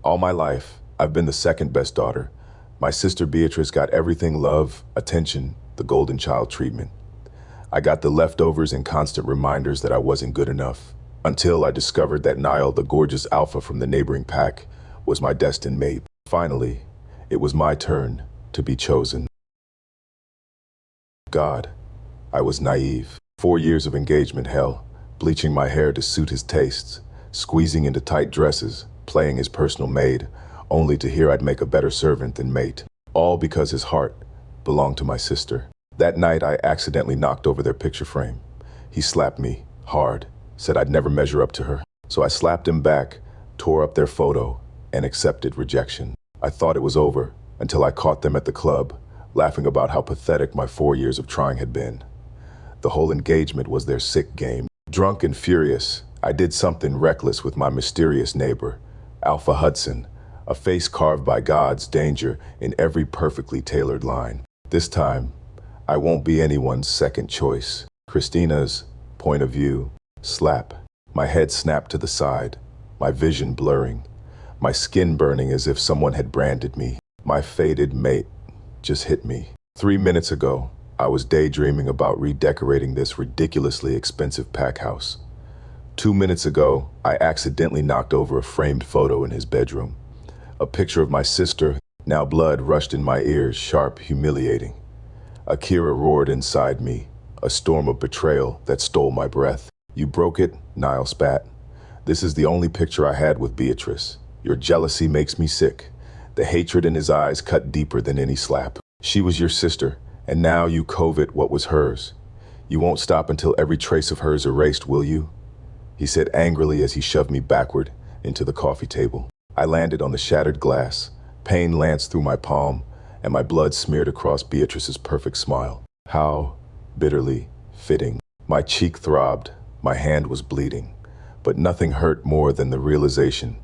All my life, I've been the second best daughter. My sister Beatrice got everything: love, attention, the golden child treatment. I got the leftovers and constant reminders that I wasn't good enough, until I discovered that Niall, the gorgeous alpha from the neighboring pack, was my destined mate. Finally, it was my turn to be chosen. God, I was naive. 4 years of engagement hell, bleaching my hair to suit his tastes, squeezing into tight dresses, playing his personal maid, only to hear I'd make a better servant than mate. All because his heart belonged to my sister. That night, I accidentally knocked over their picture frame. He slapped me hard, said I'd never measure up to her. So I slapped him back, tore up their photo, and accepted rejection. I thought it was over until I caught them at the club, laughing about how pathetic my 4 years of trying had been. The whole engagement was their sick game. Drunk and furious, I did something reckless with my mysterious neighbor, Alpha Hudson, a face carved by God's danger in every perfectly tailored line. This time, I won't be anyone's second choice. Christina's point of view. Slap. My head snapped to the side, my vision blurring, my skin burning as if someone had branded me. My fated mate just hit me. 3 minutes ago, I was daydreaming about redecorating this ridiculously expensive pack house. 2 minutes ago, I accidentally knocked over a framed photo in his bedroom. A picture of my sister. Now blood rushed in my ears, sharp, humiliating. Akira roared inside me, a storm of betrayal that stole my breath. You broke it, Niall spat. This is the only picture I had with Beatrice. Your jealousy makes me sick. The hatred in his eyes cut deeper than any slap. She was your sister, and now you covet what was hers. You won't stop until every trace of hers erased, will you? He said angrily as he shoved me backward into the coffee table. I landed on the shattered glass. Pain lanced through my palm, and my blood smeared across Beatrice's perfect smile. How bitterly fitting. My cheek throbbed, my hand was bleeding, but nothing hurt more than the realization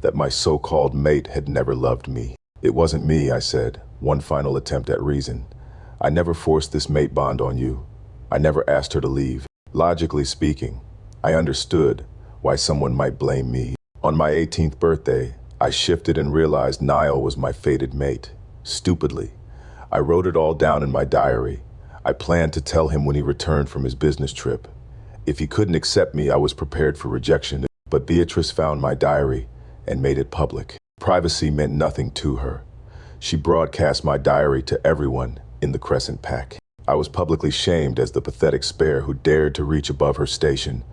that my so-called mate had never loved me. It wasn't me, I said, one final attempt at reason. I never forced this mate bond on you. I never asked her to leave. Logically speaking, I understood why someone might blame me. On my 18th birthday, I shifted and realized Niall was my fated mate. Stupidly, I wrote it all down in my diary. I planned to tell him when he returned from his business trip. If he couldn't accept me, I was prepared for rejection. But Beatrice found my diary and made it public. Privacy meant nothing to her. She broadcast my diary to everyone in the Crescent Pack. I was publicly shamed as the pathetic spare who dared to reach above her station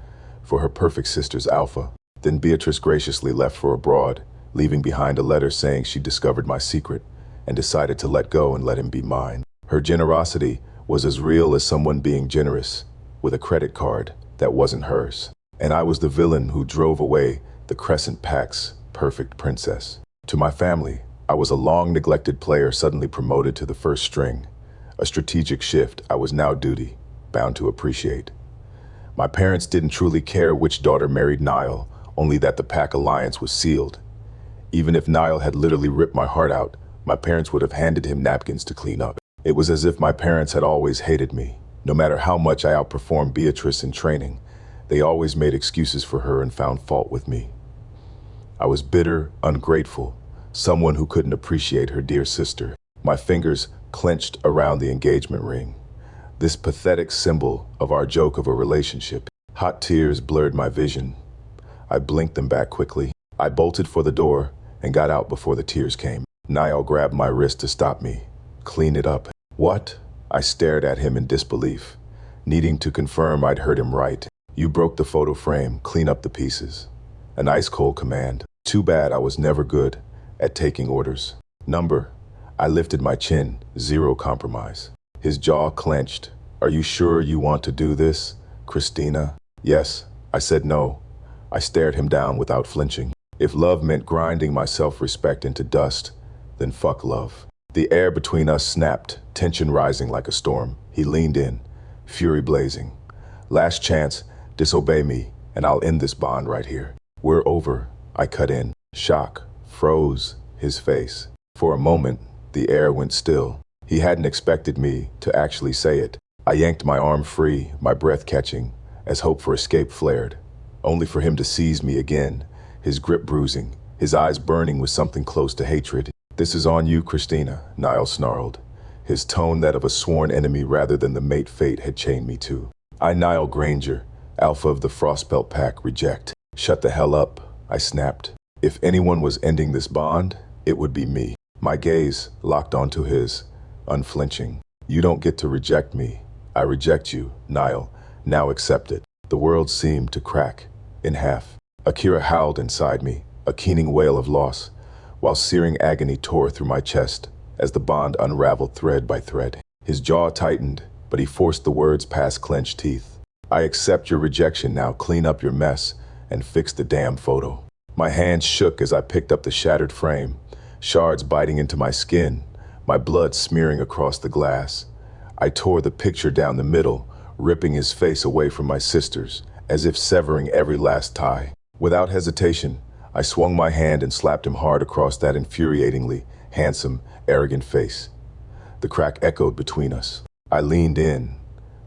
for her perfect sister's alpha. Then Beatrice graciously left for abroad, leaving behind a letter saying she discovered my secret and decided to let go and let him be mine. Her generosity was as real as someone being generous with a credit card that wasn't hers. And I was the villain who drove away the Crescent Pack's perfect princess. To my family, I was a long-neglected player suddenly promoted to the first string. A strategic shift I was now bound to appreciate. My parents didn't truly care which daughter married Niall, only that the Pack alliance was sealed. Even if Niall had literally ripped my heart out, my parents would have handed him napkins to clean up. It was as if my parents had always hated me. No matter how much I outperformed Beatrice in training, they always made excuses for her and found fault with me. I was bitter, ungrateful, someone who couldn't appreciate her dear sister. My fingers clenched around the engagement ring, this pathetic symbol of our joke of a relationship. Hot tears blurred my vision. I blinked them back quickly. I bolted for the door and got out before the tears came. Niall grabbed my wrist to stop me. Clean it up. What? I stared at him in disbelief, needing to confirm I'd heard him right. You broke the photo frame. Clean up the pieces. An ice-cold command. Too bad I was never good at taking orders. Number. I lifted my chin. Zero compromise. His jaw clenched. Are you sure you want to do this, Christina? Yes. I said no. I stared him down without flinching. If love meant grinding my self-respect into dust, then fuck love. The air between us snapped, tension rising like a storm. He leaned in, fury blazing. Last chance, disobey me, and I'll end this bond right here. We're over, I cut in. Shock froze his face. For a moment, the air went still. He hadn't expected me to actually say it. I yanked my arm free, my breath catching, as hope for escape flared, only for him to seize me again, his grip bruising, his eyes burning with something close to hatred. "This is on you, Christina," Niall snarled, his tone that of a sworn enemy rather than the mate fate had chained me to. "I, Niall Granger, Alpha of the Frostbelt Pack, reject." "Shut the hell up," I snapped. If anyone was ending this bond, it would be me. My gaze locked onto his, unflinching. "You don't get to reject me. I reject you, Niall. Now accept it." The world seemed to crack in half. Akira howled inside me, a keening wail of loss, while searing agony tore through my chest as the bond unraveled thread by thread. His jaw tightened, but he forced the words past clenched teeth. "I accept your rejection now. Clean up your mess and fix the damn photo." My hands shook as I picked up the shattered frame, shards biting into my skin, my blood smearing across the glass. I tore the picture down the middle, ripping his face away from my sister's, as if severing every last tie. Without hesitation, I swung my hand and slapped him hard across that infuriatingly handsome, arrogant face. The crack echoed between us. I leaned in,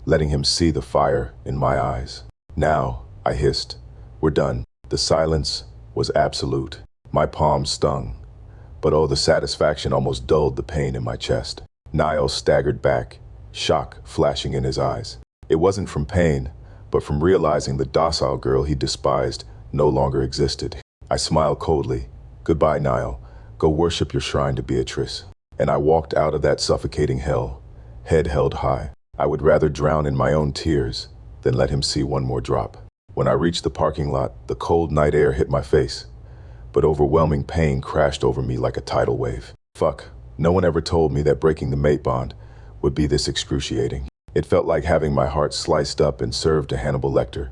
letting him see the fire in my eyes. "Now," I hissed, "we're done." The silence was absolute. My palms stung, but oh, the satisfaction almost dulled the pain in my chest. Niall staggered back, shock flashing in his eyes. It wasn't from pain, but from realizing the docile girl he despised no longer existed. I smiled coldly. "Goodbye, Niall. Go worship your shrine to Beatrice." And I walked out of that suffocating hell, head held high. I would rather drown in my own tears than let him see one more drop. When I reached the parking lot, the cold night air hit my face, but overwhelming pain crashed over me like a tidal wave. Fuck, no one ever told me that breaking the mate bond would be this excruciating. It felt like having my heart sliced up and served to Hannibal Lecter.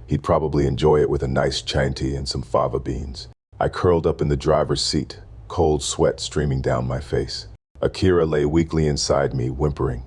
He'd probably enjoy it with a nice chanty and some fava beans. I curled up in the driver's seat, cold sweat streaming down my face. Akira lay weakly inside me, whimpering.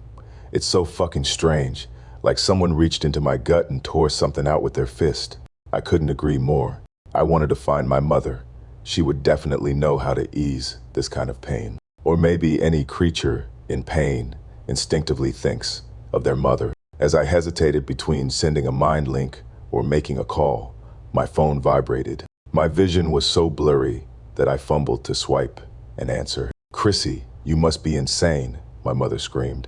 It's so fucking strange, like someone reached into my gut and tore something out with their fist. I couldn't agree more. I wanted to find my mother. She would definitely know how to ease this kind of pain. Or maybe any creature in pain instinctively thinks of their mother. As I hesitated between sending a mind link or making a call, my phone vibrated. My vision was so blurry that I fumbled to swipe and answer. "Chrissy, you must be insane," my mother screamed.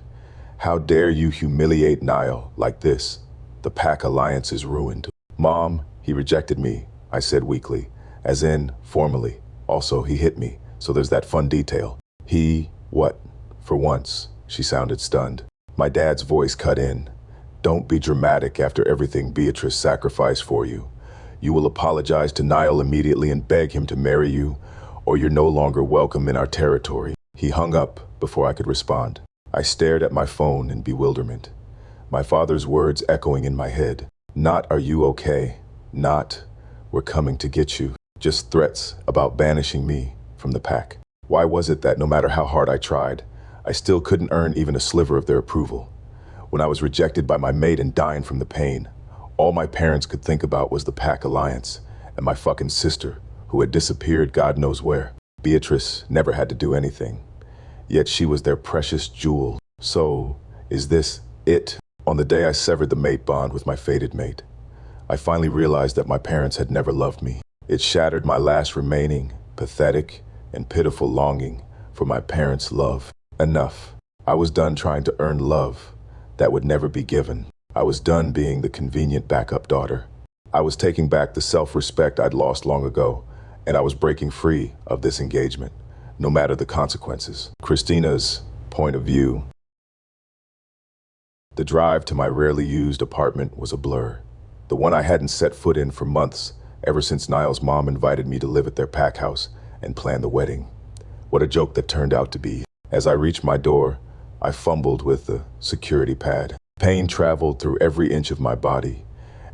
"How dare you humiliate Niall like this? The pack alliance is ruined." "Mom, he rejected me," I said weakly, as in, formally. Also, he hit me, so there's that fun detail. "He, what?" For once, she sounded stunned. My dad's voice cut in. "Don't be dramatic after everything Beatrice sacrificed for you. You will apologize to Niall immediately and beg him to marry you, or you're no longer welcome in our territory." He hung up before I could respond. I stared at my phone in bewilderment, my father's words echoing in my head. Not "are you okay?" Not "we're coming to get you." Just threats about banishing me from the pack. Why was it that no matter how hard I tried, I still couldn't earn even a sliver of their approval? When I was rejected by my mate and dying from the pain, all my parents could think about was the pack alliance and my fucking sister, who had disappeared God knows where. Beatrice never had to do anything, yet she was their precious jewel. So, is this it? On the day I severed the mate bond with my fated mate, I finally realized that my parents had never loved me. It shattered my last remaining, pathetic, and pitiful longing for my parents' love. Enough. I was done trying to earn love that would never be given. I was done being the convenient backup daughter. I was taking back the self-respect I'd lost long ago, and I was breaking free of this engagement, no matter the consequences. Christina's point of view. The drive to my rarely used apartment was a blur. The one I hadn't set foot in for months, ever since Niall's mom invited me to live at their pack house and plan the wedding. What a joke that turned out to be. As I reached my door, I fumbled with the security pad. Pain traveled through every inch of my body,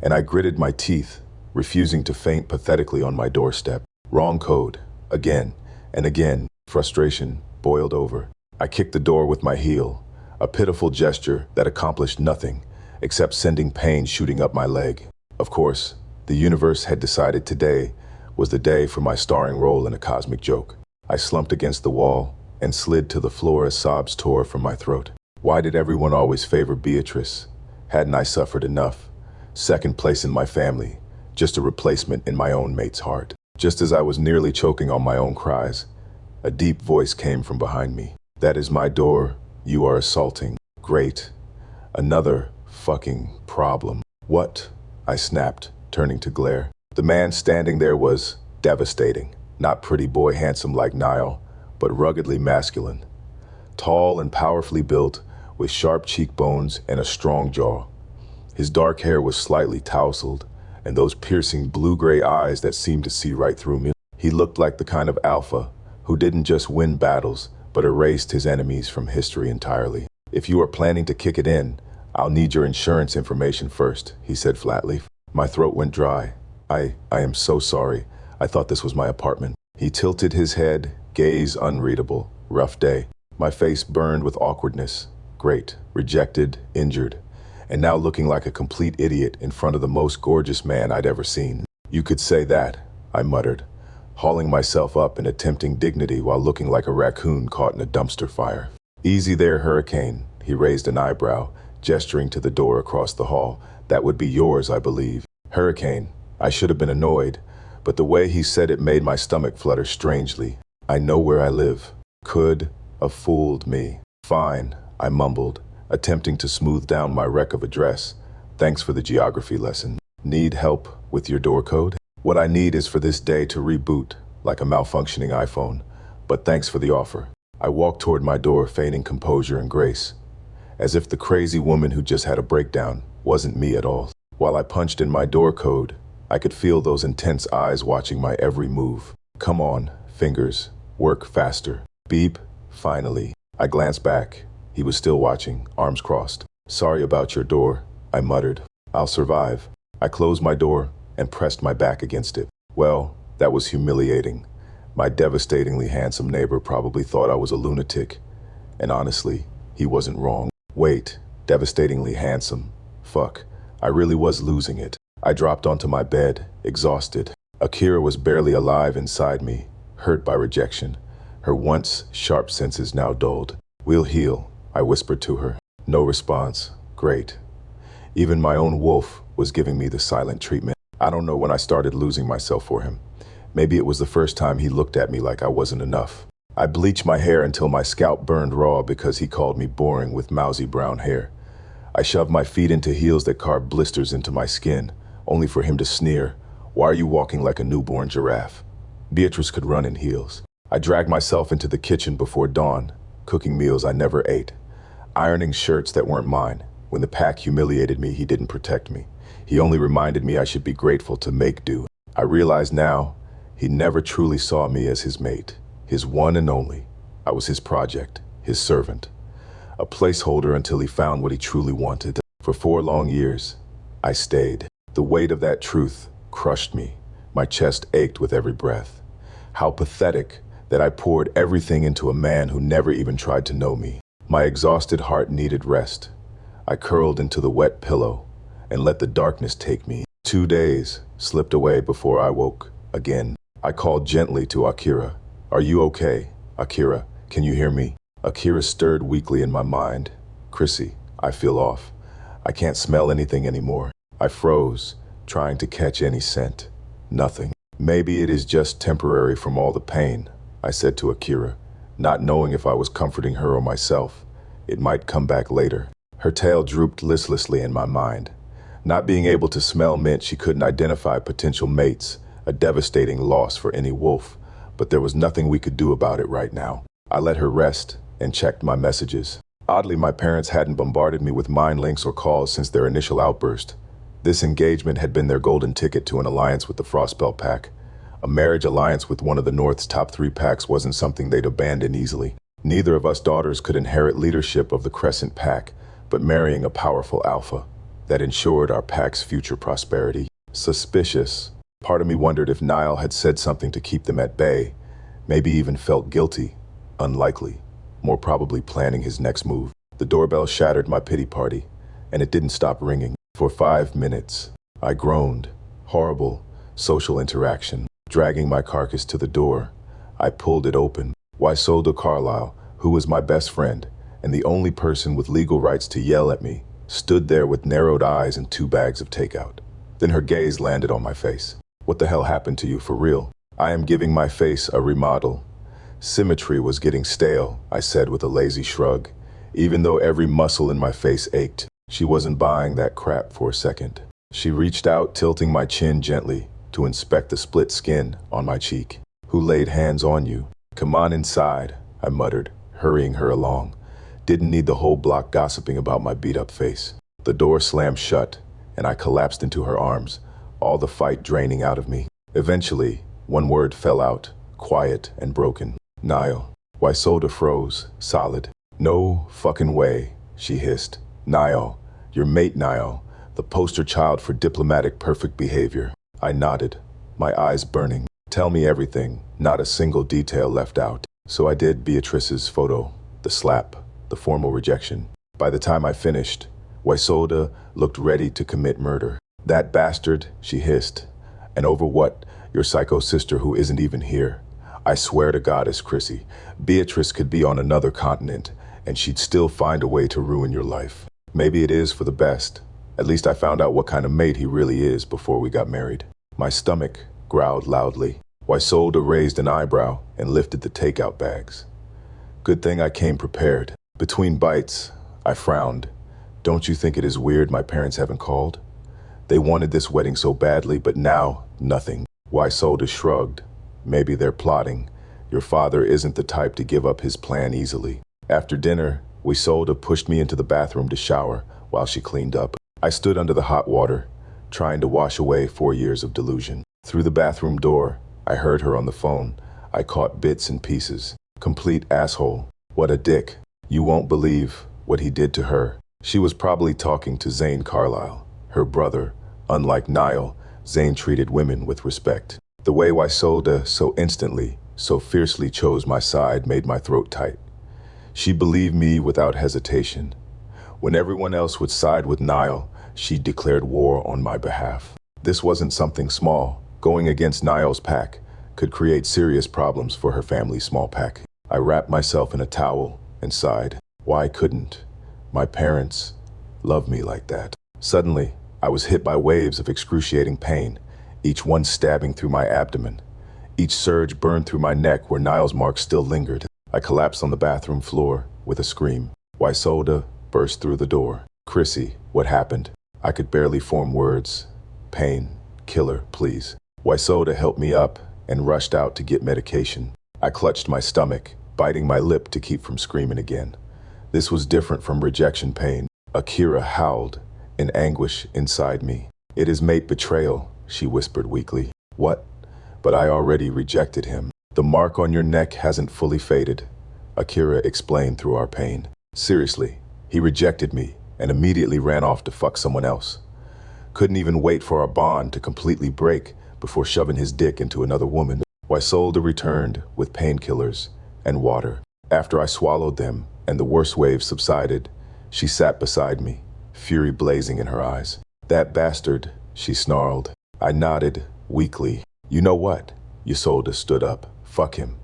and I gritted my teeth, refusing to faint pathetically on my doorstep. Wrong code. Again and again. Frustration boiled over. I kicked the door with my heel, a pitiful gesture that accomplished nothing except sending pain shooting up my leg. Of course, the universe had decided today was the day for my starring role in a cosmic joke. I slumped against the wall and slid to the floor as sobs tore from my throat. Why did everyone always favor Beatrice? Hadn't I suffered enough? Second place in my family, just a replacement in my own mate's heart. Just as I was nearly choking on my own cries, a deep voice came from behind me. "That is my door. You are assaulting." Great. Another fucking problem. "What?" I snapped, turning to glare. The man standing there was devastating. Not pretty boy handsome like Niall, but ruggedly masculine. Tall and powerfully built, with sharp cheekbones and a strong jaw. His dark hair was slightly tousled, and those piercing blue-gray eyes that seemed to see right through me. He looked like the kind of alpha who didn't just win battles, but erased his enemies from history entirely. "If you are planning to kick it in, I'll need your insurance information first," he said flatly. My throat went dry. I am so sorry. I thought this was my apartment." He tilted his head, gaze unreadable. Rough day. My face burned with awkwardness. Great. Rejected, injured, and now looking like a complete idiot in front of the most gorgeous man I'd ever seen. "You could say that," I muttered, hauling myself up and attempting dignity while looking like a raccoon caught in a dumpster fire. "Easy there, Hurricane." He raised an eyebrow, gesturing to the door across the hall. "That would be yours, I believe." Hurricane. I should have been annoyed, but the way he said it made my stomach flutter strangely. "I know where I live." Could have fooled me. "Fine," I mumbled, attempting to smooth down my wreck of a dress. "Thanks for the geography lesson." "Need help with your door code?" "What I need is for this day to reboot, like a malfunctioning iPhone. But thanks for the offer." I walked toward my door, feigning composure and grace, as if the crazy woman who just had a breakdown wasn't me at all. While I punched in my door code, I could feel those intense eyes watching my every move. "Come on, fingers, work faster." Beep. Finally, I glanced back. He was still watching, arms crossed. "Sorry about your door," I muttered. "I'll survive." I closed my door and pressed my back against it. Well, that was humiliating. My devastatingly handsome neighbor probably thought I was a lunatic. And honestly, he wasn't wrong. Wait, devastatingly handsome. Fuck, I really was losing it. I dropped onto my bed, exhausted. Akira was barely alive inside me, hurt by rejection. Her once sharp senses now dulled. "We'll heal," I whispered to her. No response. Great. Even my own wolf was giving me the silent treatment. I don't know when I started losing myself for him. Maybe it was the first time he looked at me like I wasn't enough. I bleached my hair until my scalp burned raw because he called me boring with mousy brown hair. I shoved my feet into heels that carved blisters into my skin, only for him to sneer, "Why are you walking like a newborn giraffe?" Beatrice could run in heels. I dragged myself into the kitchen before dawn, cooking meals I never ate, ironing shirts that weren't mine. When the pack humiliated me, he didn't protect me. He only reminded me I should be grateful to make do. I realize now, he never truly saw me as his mate, his one and only. I was his project, his servant, a placeholder until he found what he truly wanted. For 4 long years, I stayed. The weight of that truth crushed me. My chest ached with every breath. How pathetic that I poured everything into a man who never even tried to know me. My exhausted heart needed rest. I curled into the wet pillow and let the darkness take me. 2 days slipped away before I woke again. I called gently to Akira. "Are you okay? Akira, can you hear me?" Akira stirred weakly in my mind. "Chrissy, I feel off. I can't smell anything anymore." I froze, trying to catch any scent. Nothing. "Maybe it is just temporary from all the pain," I said to Akira, not knowing if I was comforting her or myself. It might come back later. Her tail drooped listlessly in my mind. Not being able to smell meant she couldn't identify potential mates, a devastating loss for any wolf, but there was nothing we could do about it right now. I let her rest and checked my messages. Oddly, my parents hadn't bombarded me with mind links or calls since their initial outburst. This engagement had been their golden ticket to an alliance with the Frostbelt Pack. A marriage alliance with one of the North's top 3 packs wasn't something they'd abandon easily. Neither of us daughters could inherit leadership of the Crescent Pack, but marrying a powerful alpha that ensured our pack's future prosperity. Suspicious. Part of me wondered if Niall had said something to keep them at bay, maybe even felt guilty. Unlikely. More probably planning his next move. The doorbell shattered my pity party, and it didn't stop ringing. For 5 minutes, I groaned. Horrible social interaction. Dragging my carcass to the door, I pulled it open. Waisolda Carlyle, who was my best friend, and the only person with legal rights to yell at me, stood there with narrowed eyes and 2 bags of takeout. Then her gaze landed on my face. "What the hell happened to you, for real?" I am giving my face a remodel. Symmetry was getting stale, I said with a lazy shrug. Even though every muscle in my face ached, she wasn't buying that crap for a second. She reached out, tilting my chin gently to inspect the split skin on my cheek. Who laid hands on you? Come on inside, I muttered, hurrying her along. Didn't need the whole block gossiping about my beat-up face. The door slammed shut, and I collapsed into her arms, all the fight draining out of me. Eventually, one word fell out, quiet and broken. Niall. Waisolda froze, solid. No fucking way, she hissed. Niall. Your mate Niall, the poster child for diplomatic perfect behavior. I nodded, my eyes burning. Tell me everything, not a single detail left out. So I did Beatrice's photo, the slap, the formal rejection. By the time I finished, Waisolda looked ready to commit murder. That bastard, she hissed. And over what? Your psycho sister who isn't even here. I swear to Goddess Chrissy, Beatrice could be on another continent, and she'd still find a way to ruin your life. Maybe it is for the best. At least I found out what kind of mate he really is before we got married. My stomach growled loudly. Waisolda raised an eyebrow and lifted the takeout bags. Good thing I came prepared. Between bites, I frowned. Don't you think it is weird my parents haven't called? They wanted this wedding so badly, but now, nothing. Waisolda shrugged. Maybe they're plotting. Your father isn't the type to give up his plan easily. After dinner, Waisolda pushed me into the bathroom to shower while she cleaned up. I stood under the hot water, trying to wash away 4 years of delusion. Through the bathroom door, I heard her on the phone. I caught bits and pieces. Complete asshole. What a dick. You won't believe what he did to her. She was probably talking to Zane Carlisle, her brother. Unlike Niall, Zane treated women with respect. The way Waisolda so instantly, so fiercely chose my side made my throat tight. She believed me without hesitation. When everyone else would side with Niall, she declared war on my behalf. This wasn't something small. Going against Niall's pack could create serious problems for her family's small pack. I wrapped myself in a towel and sighed. Why couldn't my parents love me like that? Suddenly, I was hit by waves of excruciating pain, each one stabbing through my abdomen. Each surge burned through my neck where Niall's marks still lingered. I collapsed on the bathroom floor with a scream. Waisolda burst through the door. Chrissy, what happened? I could barely form words. Pain. Killer, please. Waisolda helped me up and rushed out to get medication. I clutched my stomach, biting my lip to keep from screaming again. This was different from rejection pain. Akira howled in anguish inside me. It is mate betrayal, she whispered weakly. What? But I already rejected him. The mark on your neck hasn't fully faded, Akira explained through our pain. Seriously, he rejected me and immediately ran off to fuck someone else. Couldn't even wait for our bond to completely break before shoving his dick into another woman. Waisolda returned with painkillers and water. After I swallowed them and the worst wave subsided, she sat beside me, fury blazing in her eyes. That bastard, she snarled. I nodded weakly. You know what? Waisolda stood up. Fuck him.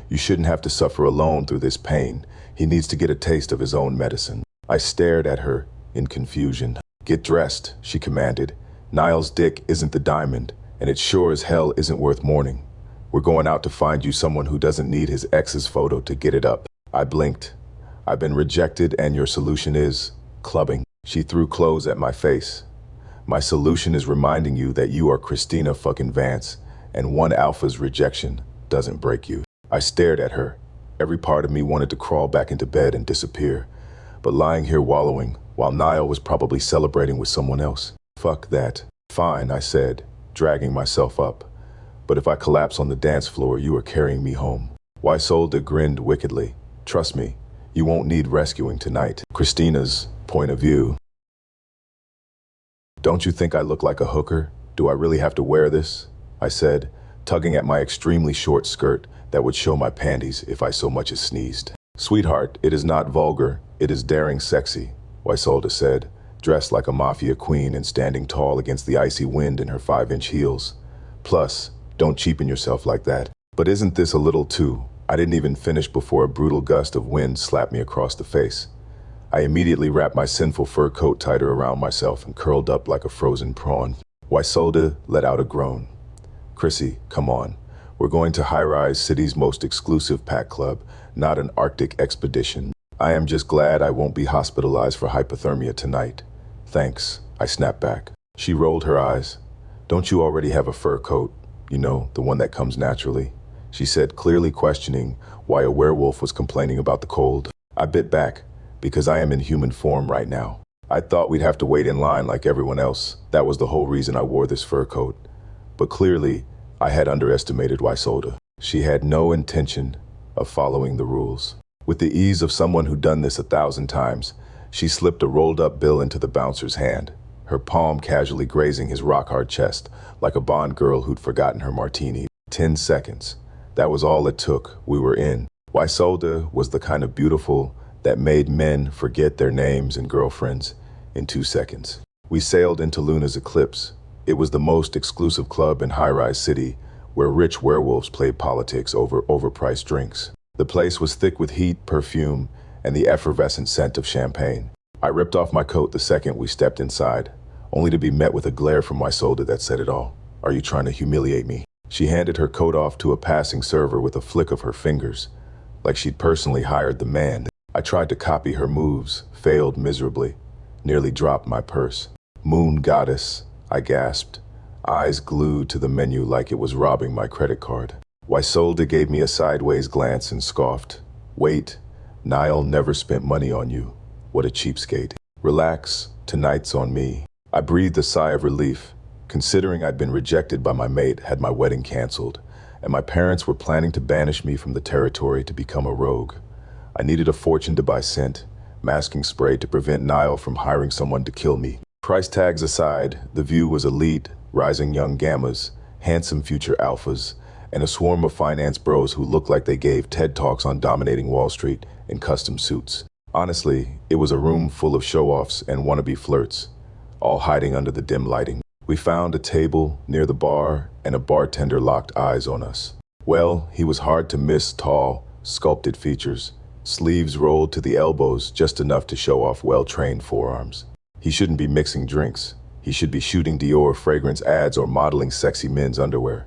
You shouldn't have to suffer alone through this pain. He needs to get a taste of his own medicine. I stared at her in confusion. Get dressed, she commanded. Niall's dick isn't the diamond, and it sure as hell isn't worth mourning. We're going out to find you someone who doesn't need his ex's photo to get it up. I blinked. I've been rejected and your solution is clubbing. She threw clothes at my face. My solution is reminding you that you are Christina fucking Vance, and one alpha's rejection doesn't break you. I stared at her. Every part of me wanted to crawl back into bed and disappear, but lying here wallowing while Niall was probably celebrating with someone else. Fuck that. Fine, I said, dragging myself up. But if I collapse on the dance floor, you are carrying me home. Waisolda grinned wickedly. Trust me, you won't need rescuing tonight. Christina's point of view. Don't you think I look like a hooker? Do I really have to wear this? I said, tugging at my extremely short skirt that would show my panties if I so much as sneezed. Sweetheart, it is not vulgar, it is daring sexy, Waisolda said, dressed like a mafia queen and standing tall against the icy wind in her 5-inch heels. Plus, don't cheapen yourself like that. But isn't this a little too? I didn't even finish before a brutal gust of wind slapped me across the face. I immediately wrapped my sinful fur coat tighter around myself and curled up like a frozen prawn. Waisolda let out a groan. Chrissy, come on. We're going to high-rise city's most exclusive pack club, not an Arctic expedition. I am just glad I won't be hospitalized for hypothermia tonight. Thanks, I snapped back. She rolled her eyes. Don't you already have a fur coat? You know, the one that comes naturally, she said, clearly questioning why a werewolf was complaining about the cold. I bit back, because I am in human form right now. I thought we'd have to wait in line like everyone else. That was the whole reason I wore this fur coat. But clearly, I had underestimated Waisolda. She had no intention of following the rules. With the ease of someone who'd done this 1,000 times, she slipped a rolled-up bill into the bouncer's hand, her palm casually grazing his rock-hard chest, like a Bond girl who'd forgotten her martini. 10 seconds. That was all it took. We were in. Waisolda was the kind of beautiful that made men forget their names and girlfriends in 2 seconds. We sailed into Luna's Eclipse. It was the most exclusive club in high-rise city, where rich werewolves played politics over overpriced drinks. The place was thick with heat, perfume, and the effervescent scent of champagne. I ripped off my coat the second we stepped inside, only to be met with a glare from Waisolda that said it all. Are you trying to humiliate me? She handed her coat off to a passing server with a flick of her fingers, like she'd personally hired the man. I tried to copy her moves, failed miserably, nearly dropped my purse. Moon goddess, I gasped, eyes glued to the menu like it was robbing my credit card. Waisolda gave me a sideways glance and scoffed. Wait, Niall never spent money on you. What a cheapskate. Relax, tonight's on me. I breathed a sigh of relief, considering I'd been rejected by my mate, had my wedding canceled, and my parents were planning to banish me from the territory to become a rogue. I needed a fortune to buy scent, masking spray to prevent Niall from hiring someone to kill me. Price tags aside, the view was elite, rising young gammas, handsome future alphas, and a swarm of finance bros who looked like they gave TED Talks on dominating Wall Street in custom suits. Honestly, it was a room full of show-offs and wannabe flirts, all hiding under the dim lighting. We found a table near the bar, and a bartender locked eyes on us. Well, he was hard to miss, tall, sculpted features, sleeves rolled to the elbows just enough to show off well-trained forearms. He shouldn't be mixing drinks. He should be shooting Dior fragrance ads or modeling sexy men's underwear,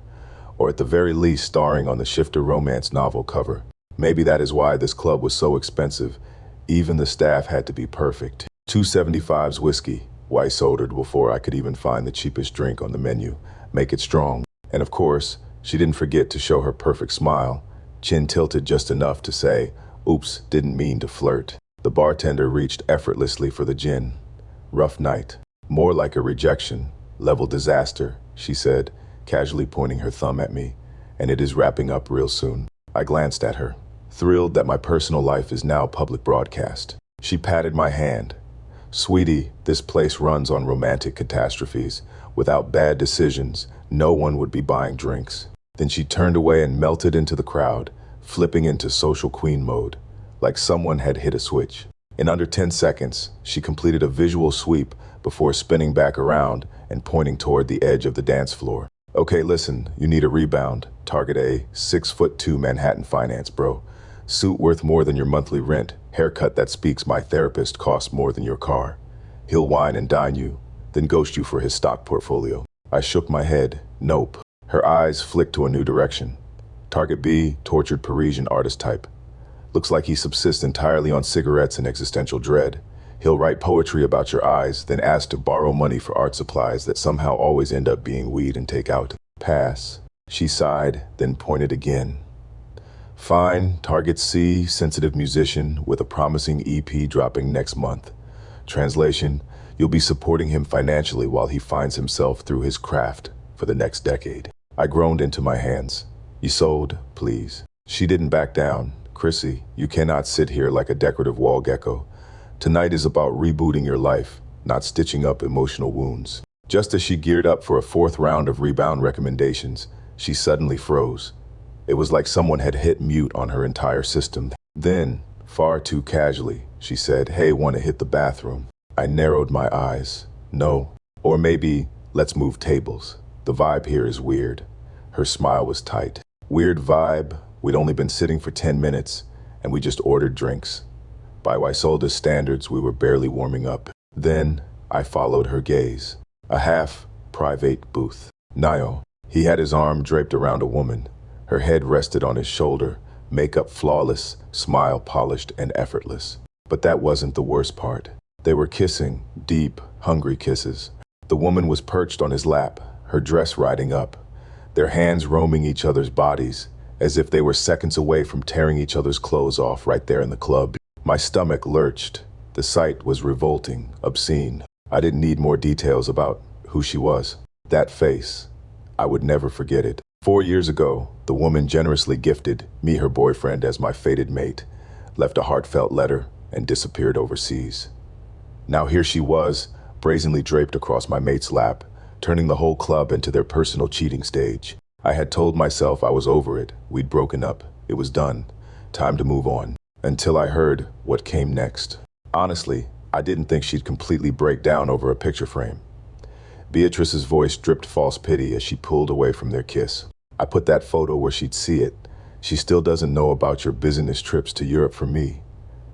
or at the very least starring on the Shifter romance novel cover. Maybe that is why this club was so expensive. Even the staff had to be perfect. 275's whiskey, Weiss ordered before I could even find the cheapest drink on the menu. Make it strong. And of course, she didn't forget to show her perfect smile, chin tilted just enough to say, "Oops, didn't mean to flirt." The bartender reached effortlessly for the gin. Rough night. More like a rejection. Level disaster, she said, casually pointing her thumb at me. And it is wrapping up real soon. I glanced at her, thrilled that my personal life is now public broadcast. She patted my hand. "Sweetie, this place runs on romantic catastrophes. Without bad decisions, no one would be buying drinks." Then she turned away and melted into the crowd, flipping into social queen mode, like someone had hit a switch. In under 10 seconds, she completed a visual sweep before spinning back around and pointing toward the edge of the dance floor. "Okay, listen, you need a rebound. Target A, 6'2" Manhattan finance, bro. Suit worth more than your monthly rent. Haircut that speaks my therapist costs more than your car. He'll wine and dine you, then ghost you for his stock portfolio." I shook my head. Nope. Her eyes flicked to a new direction. Target B, tortured Parisian artist type. Looks like he subsists entirely on cigarettes and existential dread. He'll write poetry about your eyes, then ask to borrow money for art supplies that somehow always end up being weed and takeout. Pass. She sighed, then pointed again. Fine, target C, sensitive musician with a promising EP dropping next month. Translation, you'll be supporting him financially while he finds himself through his craft for the next decade. I groaned into my hands. "You sold, please." She didn't back down. "Chrissy, you cannot sit here like a decorative wall gecko. Tonight is about rebooting your life, not stitching up emotional wounds." Just as she geared up for a fourth round of rebound recommendations, she suddenly froze. It was like someone had hit mute on her entire system. Then, far too casually, she said, "Hey, want to hit the bathroom?" I narrowed my eyes. "No. Or maybe, let's move tables. The vibe here is weird." Her smile was tight. Weird vibe. We'd only been sitting for 10 minutes, and we just ordered drinks. By Waisolda's standards, we were barely warming up. Then, I followed her gaze. A half-private booth. Niall. He had his arm draped around a woman, Her head rested on his shoulder, makeup flawless, smile polished and effortless. But that wasn't the worst part. They were kissing, deep, hungry kisses. The woman was perched on his lap, her dress riding up, their hands roaming each other's bodies, as if they were seconds away from tearing each other's clothes off right there in the club. My stomach lurched. The sight was revolting, obscene. I didn't need more details about who she was. That face, I would never forget it. 4 years ago, the woman generously gifted me her boyfriend as my fated mate, left a heartfelt letter, and disappeared overseas. Now here she was, brazenly draped across my mate's lap, turning the whole club into their personal cheating stage. I had told myself I was over it. We'd broken up. It was done. Time to move on. Until I heard what came next. Honestly, I didn't think she'd completely break down over a picture frame. Beatrice's voice dripped false pity as she pulled away from their kiss. I put that photo where she'd see it. She still doesn't know about your business trips to Europe for me.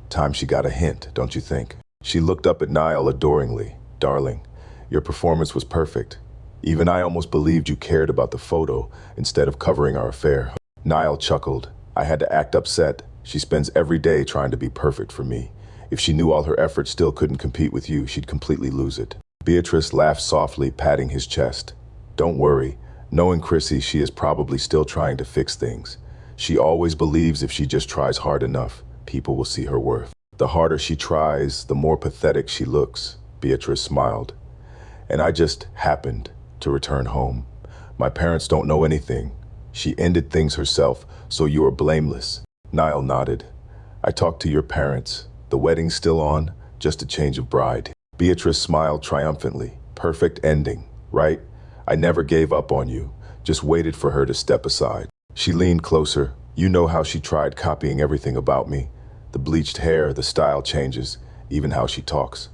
Time she got a hint, don't you think? She looked up at Niall adoringly. Darling, your performance was perfect. Even I almost believed you cared about the photo instead of covering our affair. Niall chuckled. I had to act upset. She spends every day trying to be perfect for me. If she knew all her efforts still couldn't compete with you, she'd completely lose it. Beatrice laughed softly, patting his chest. Don't worry. Knowing Chrissy, she is probably still trying to fix things. She always believes if she just tries hard enough, people will see her worth. The harder she tries, the more pathetic she looks. Beatrice smiled. And I just happened to return home. My parents don't know anything. She ended things herself, so you are blameless. Niall nodded. I talked to your parents. The wedding's still on, just a change of bride. Beatrice smiled triumphantly. Perfect ending, right? I never gave up on you, just waited for her to step aside. She leaned closer. You know how she tried copying everything about me. The bleached hair, the style changes, even how she talks.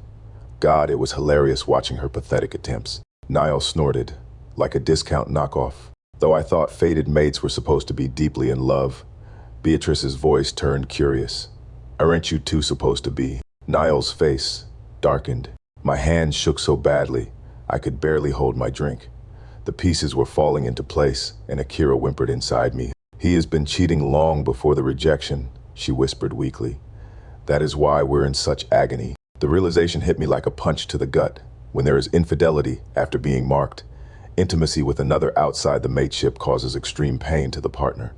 God, it was hilarious watching her pathetic attempts. Niall snorted, like a discount knockoff. Though I thought fated mates were supposed to be deeply in love, Beatrice's voice turned curious. Aren't you two supposed to be? Niall's face darkened. My hands shook so badly, I could barely hold my drink. The pieces were falling into place, and Akira whimpered inside me. He has been cheating long before the rejection, she whispered weakly. That is why we're in such agony. The realization hit me like a punch to the gut. When there is infidelity after being marked, intimacy with another outside the mateship causes extreme pain to the partner.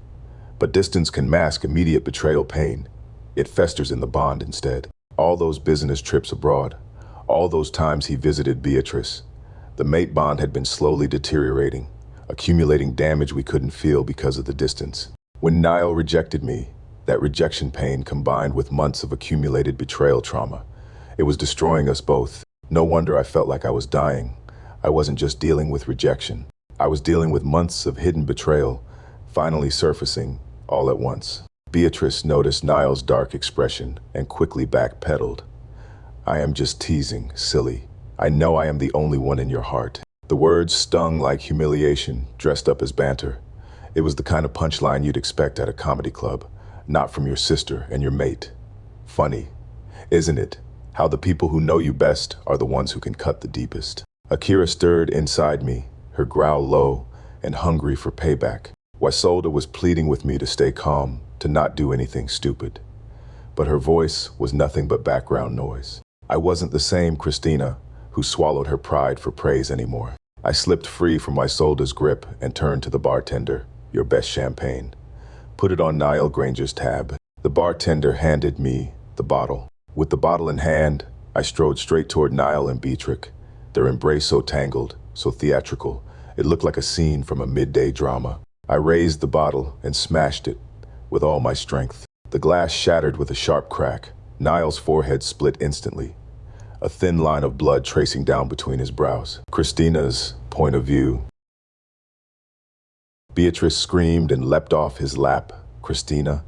But distance can mask immediate betrayal pain. It festers in the bond instead. All those business trips abroad, all those times he visited Beatrice, the mate bond had been slowly deteriorating, accumulating damage we couldn't feel because of the distance. When Niall rejected me, that rejection pain combined with months of accumulated betrayal trauma, it was destroying us both. No wonder I felt like I was dying. I wasn't just dealing with rejection. I was dealing with months of hidden betrayal, finally surfacing all at once. Beatrice noticed Niall's dark expression and quickly backpedaled. I am just teasing, silly. I know I am the only one in your heart. The words stung like humiliation, dressed up as banter. It was the kind of punchline you'd expect at a comedy club, not from your sister and your mate. Funny, isn't it? How the people who know you best are the ones who can cut the deepest. Akira stirred inside me, her growl low and hungry for payback. Isolde was pleading with me to stay calm, to not do anything stupid. But her voice was nothing but background noise. I wasn't the same Christina, who swallowed her pride for praise anymore. I slipped free from Isolde's grip and turned to the bartender. Your best champagne. Put it on Niall Granger's tab. The bartender handed me the bottle. With the bottle in hand, I strode straight toward Niall and Beatrice, their embrace so tangled, so theatrical, it looked like a scene from a midday drama. I raised the bottle and smashed it with all my strength. The glass shattered with a sharp crack. Niall's forehead split instantly, a thin line of blood tracing down between his brows. Christina's point of view. Beatrice screamed and leapt off his lap. Christina,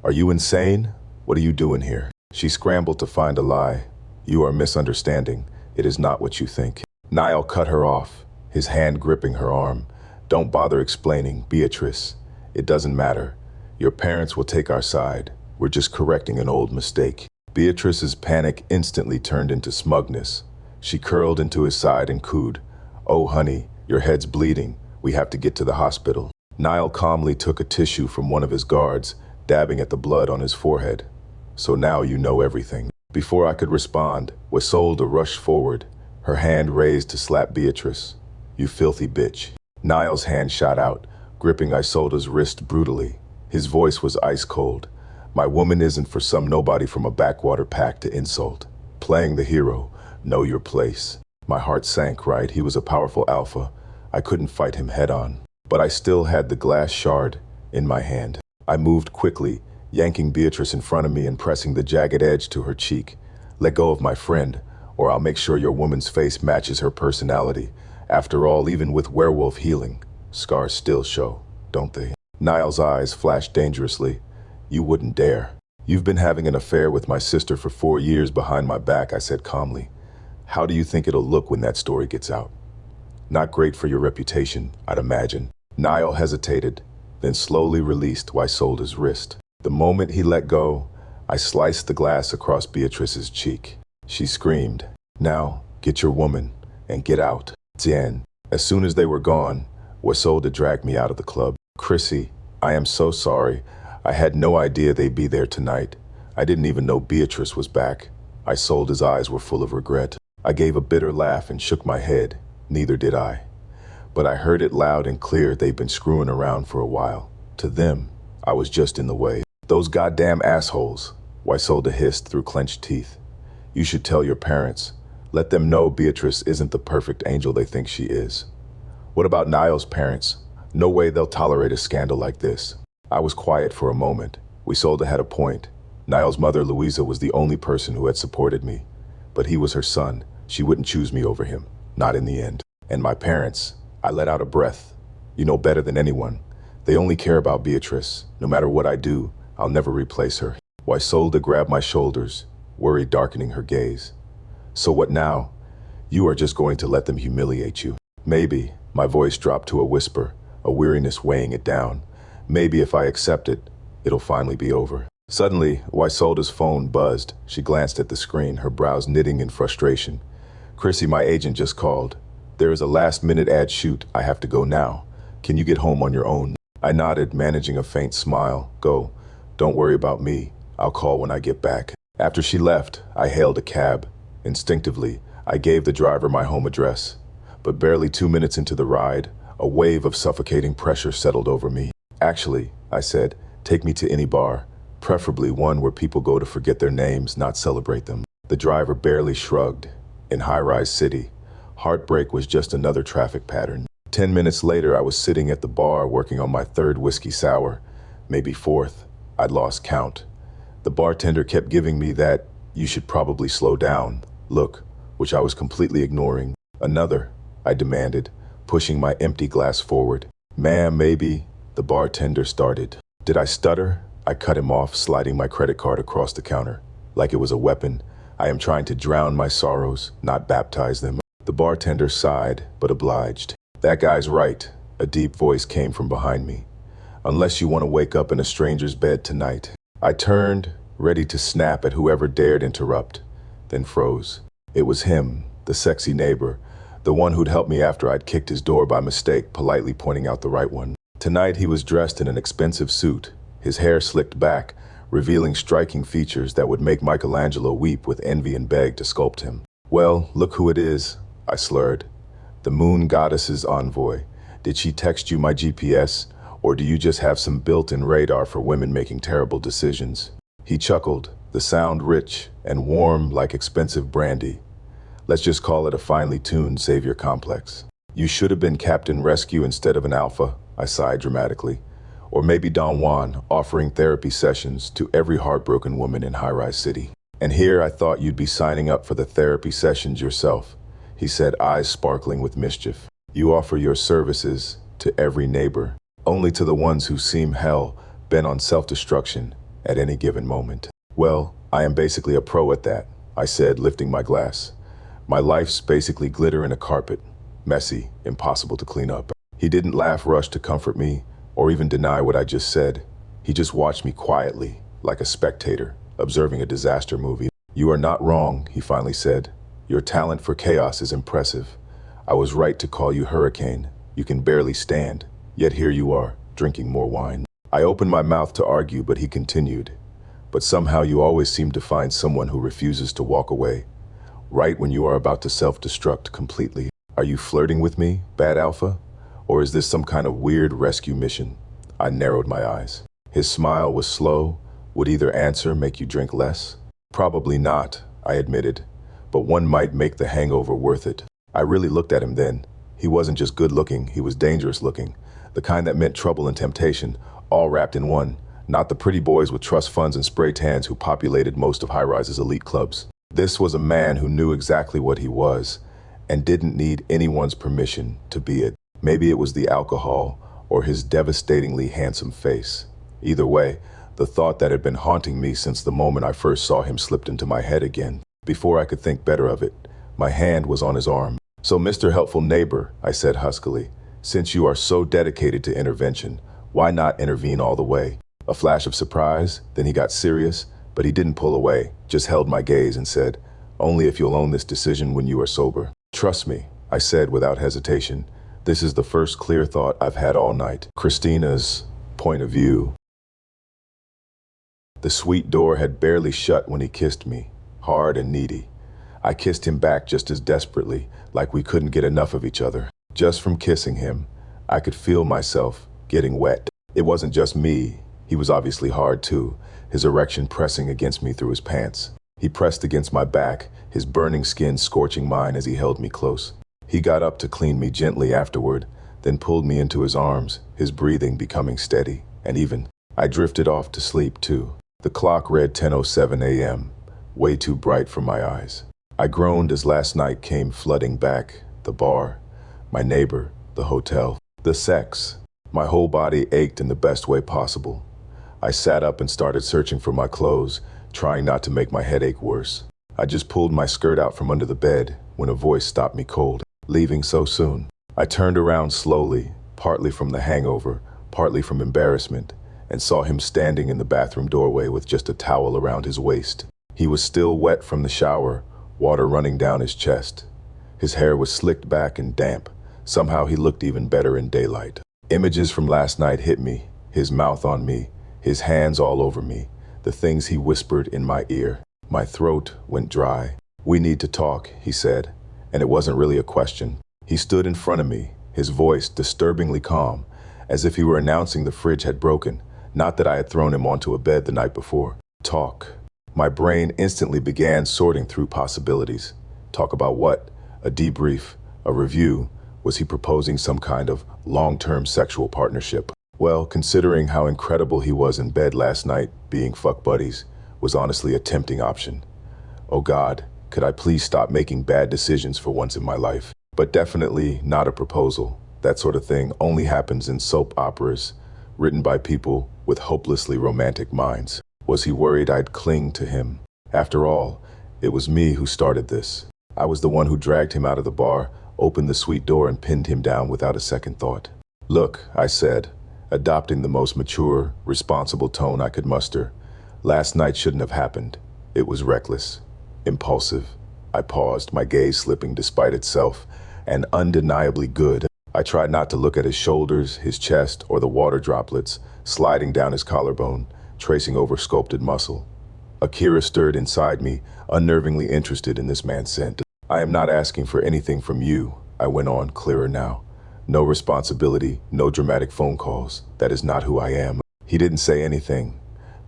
are you insane? What are you doing here? She scrambled to find a lie. You are misunderstanding. It is not what you think. Niall cut her off, his hand gripping her arm. Don't bother explaining, Beatrice. It doesn't matter. Your parents will take our side. We're just correcting an old mistake. Beatrice's panic instantly turned into smugness. She curled into his side and cooed, Oh, honey, your head's bleeding. We have to get to the hospital. Niall calmly took a tissue from one of his guards, dabbing at the blood on his forehead. So now you know everything. Before I could respond, Isolde rushed forward, her hand raised to slap Beatrice. You filthy bitch. Niall's hand shot out, gripping Isolde's wrist brutally. His voice was ice cold. My woman isn't for some nobody from a backwater pack to insult. Playing the hero, know your place. My heart sank, right? He was a powerful alpha. I couldn't fight him head on. But I still had the glass shard in my hand. I moved quickly, yanking Beatrice in front of me and pressing the jagged edge to her cheek. Let go of my friend, or I'll make sure your woman's face matches her personality. After all, even with werewolf healing, scars still show, don't they? Niall's eyes flashed dangerously. You wouldn't dare. You've been having an affair with my sister for 4 years behind my back, I said calmly. How do you think it'll look when that story gets out? Not great for your reputation, I'd imagine. Niall hesitated, then slowly released Isolde's wrist. The moment he let go, I sliced the glass across Beatrice's cheek. She screamed, Now, get your woman, and get out. Then, as soon as they were gone, Isolde dragged me out of the club. Chrissy, I am so sorry. I had no idea they'd be there tonight. I didn't even know Beatrice was back. Isolde's eyes were full of regret. I gave a bitter laugh and shook my head. Neither did I. But I heard it loud and clear they'd been screwing around for a while. To them, I was just in the way. Those goddamn assholes, Isolde hissed through clenched teeth. You should tell your parents. Let them know Beatrice isn't the perfect angel they think she is. What about Niall's parents? No way they'll tolerate a scandal like this. I was quiet for a moment. Isolde had a point. Niall's mother, Louisa, was the only person who had supported me. But he was her son. She wouldn't choose me over him. Not in the end. And my parents, I let out a breath. You know better than anyone. They only care about Beatrice. No matter what I do, I'll never replace her. Isolde grabbed my shoulders, worry darkening her gaze. So what now? You are just going to let them humiliate you. Maybe. My voice dropped to a whisper, a weariness weighing it down. Maybe if I accept it, it'll finally be over. Suddenly, Isolde's phone buzzed. She glanced at the screen, her brows knitting in frustration. Chrissy, my agent just called. There is a last-minute ad shoot. I have to go now. Can you get home on your own? I nodded, managing a faint smile. Go. Don't worry about me. I'll call when I get back. After she left, I hailed a cab. Instinctively, I gave the driver my home address. But barely 2 minutes into the ride, a wave of suffocating pressure settled over me. Actually, I said, take me to any bar, preferably one where people go to forget their names, not celebrate them. The driver barely shrugged. In high-rise city, heartbreak was just another traffic pattern. 10 minutes later, I was sitting at the bar working on my third whiskey sour, maybe fourth. I'd lost count. The bartender kept giving me that, you should probably slow down, look, which I was completely ignoring. Another, I demanded, pushing my empty glass forward. Ma'am, maybe, the bartender started. Did I stutter? I cut him off, sliding my credit card across the counter. Like it was a weapon. I am trying to drown my sorrows, not baptize them. The bartender sighed, but obliged. That guy's right, a deep voice came from behind me. Unless you want to wake up in a stranger's bed tonight. I turned, ready to snap at whoever dared interrupt, then froze. It was him, the sexy neighbor, the one who'd helped me after I'd kicked his door by mistake, politely pointing out the right one. Tonight he was dressed in an expensive suit, his hair slicked back, revealing striking features that would make Michelangelo weep with envy and beg to sculpt him. Well, look who it is, I slurred. The moon goddess's envoy. Did she text you my GPS, or do you just have some built-in radar for women making terrible decisions? He chuckled, the sound rich and warm like expensive brandy. Let's just call it a finely tuned savior complex. You should have been Captain Rescue instead of an Alpha, I sighed dramatically. Or maybe Don Juan, offering therapy sessions to every heartbroken woman in high-rise city. And here I thought you'd be signing up for the therapy sessions yourself, he said, eyes sparkling with mischief. You offer your services to every neighbor, only to the ones who seem hell bent on self-destruction at any given moment. Well, I am basically a pro at that, I said, lifting my glass. My life's basically glitter in a carpet, messy, impossible to clean up. He didn't laugh, rush to comfort me, or even deny what I just said. He just watched me quietly, like a spectator, observing a disaster movie. You are not wrong, he finally said. Your talent for chaos is impressive. I was right to call you Hurricane. You can barely stand, yet here you are, drinking more wine. I opened my mouth to argue, but he continued. But somehow you always seem to find someone who refuses to walk away, right when you are about to self-destruct completely. Are you flirting with me, bad alpha? Or is this some kind of weird rescue mission? I narrowed my eyes. His smile was slow. Would either answer make you drink less? Probably not, I admitted, but one might make the hangover worth it. I really looked at him then. He wasn't just good looking, he was dangerous looking. The kind that meant trouble and temptation, all wrapped in one. Not the pretty boys with trust funds and spray tans who populated most of High-Rise's elite clubs. This was a man who knew exactly what he was and didn't need anyone's permission to be it. Maybe it was the alcohol or his devastatingly handsome face. Either way, the thought that had been haunting me since the moment I first saw him slipped into my head again. Before I could think better of it, my hand was on his arm. "So, Mr. Helpful Neighbor," I said huskily, "since you are so dedicated to intervention, why not intervene all the way?" A flash of surprise, then he got serious, but he didn't pull away, just held my gaze and said, "Only if you'll own this decision when you are sober." "Trust me," I said without hesitation. "This is the first clear thought I've had all night." Christina's point of view. The sweet door had barely shut when he kissed me, hard and needy. I kissed him back just as desperately, like we couldn't get enough of each other. Just from kissing him, I could feel myself getting wet. It wasn't just me. He was obviously hard too, his erection pressing against me through his pants. He pressed against my back, his burning skin scorching mine as he held me close. He got up to clean me gently afterward, then pulled me into his arms, his breathing becoming steady and even. I drifted off to sleep too. The clock read 10:07 a.m., way too bright for my eyes. I groaned as last night came flooding back, the bar, my neighbor, the hotel, the sex. My whole body ached in the best way possible. I sat up and started searching for my clothes, trying not to make my headache worse. I just pulled my skirt out from under the bed when a voice stopped me cold. "Leaving so soon?" I turned around slowly, partly from the hangover, partly from embarrassment, and saw him standing in the bathroom doorway with just a towel around his waist. He was still wet from the shower, water running down his chest. His hair was slicked back and damp. Somehow he looked even better in daylight. Images from last night hit me, his mouth on me, his hands all over me, the things he whispered in my ear. My throat went dry. "We need to talk," he said, and it wasn't really a question. He stood in front of me, his voice disturbingly calm, as if he were announcing the fridge had broken, not that I had thrown him onto a bed the night before. Talk. My brain instantly began sorting through possibilities. Talk about what? A debrief? A review? Was he proposing some kind of long-term sexual partnership? Well, considering how incredible he was in bed last night, being fuck buddies was honestly a tempting option. Oh God, could I please stop making bad decisions for once in my life? But definitely not a proposal. That sort of thing only happens in soap operas, written by people with hopelessly romantic minds. Was he worried I'd cling to him? After all, it was me who started this. I was the one who dragged him out of the bar, opened the suite door and pinned him down without a second thought. "Look," I said, adopting the most mature, responsible tone I could muster. "Last night shouldn't have happened. It was reckless, impulsive." I paused, my gaze slipping despite itself, and undeniably good. I tried not to look at his shoulders, his chest, or the water droplets sliding down his collarbone, tracing over sculpted muscle. Akira stirred inside me, unnervingly interested in this man's scent. "I am not asking for anything from you," I went on, clearer now. "No responsibility, no dramatic phone calls. That is not who I am." He didn't say anything,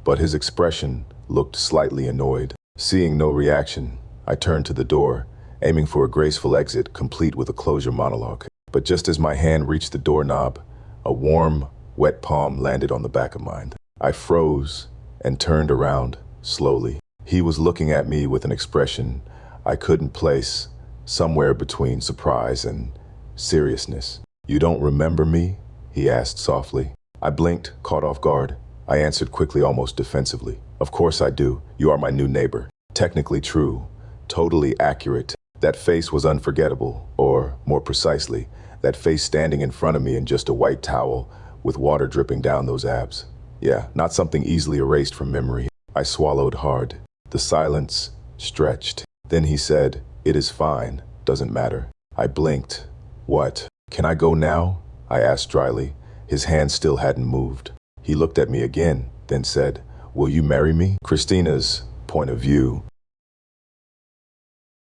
but his expression looked slightly annoyed. Seeing no reaction, I turned to the door, aiming for a graceful exit complete with a closure monologue. But just as my hand reached the doorknob, a warm, wet palm landed on the back of mine. I froze and turned around slowly. He was looking at me with an expression I couldn't place, somewhere between surprise and seriousness. "You don't remember me?" he asked softly. I blinked, caught off guard. I answered quickly, almost defensively. "Of course I do. You are my new neighbor." Technically true, totally accurate. That face was unforgettable, or more precisely, that face standing in front of me in just a white towel with water dripping down those abs. Yeah, not something easily erased from memory. I swallowed hard. The silence stretched. Then he said, "It is fine. Doesn't matter." I blinked. "What? Can I go now?" I asked dryly. His hand still hadn't moved. He looked at me again, then said, "Will you marry me?" Christina's point of view.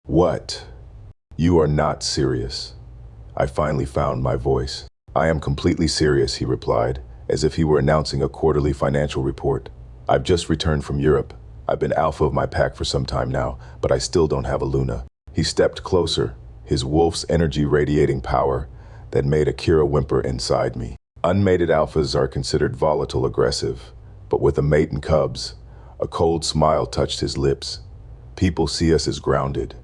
What? You are not serious. I finally found my voice. I am completely serious, he replied, as if he were announcing a quarterly financial report. I've just returned from Europe. I've been alpha of my pack for some time now, but I still don't have a Luna. He stepped closer, his wolf's energy radiating power that made Akira whimper inside me. Unmated alphas are considered volatile aggressive, but with a mate and cubs, a cold smile touched his lips. People see us as grounded,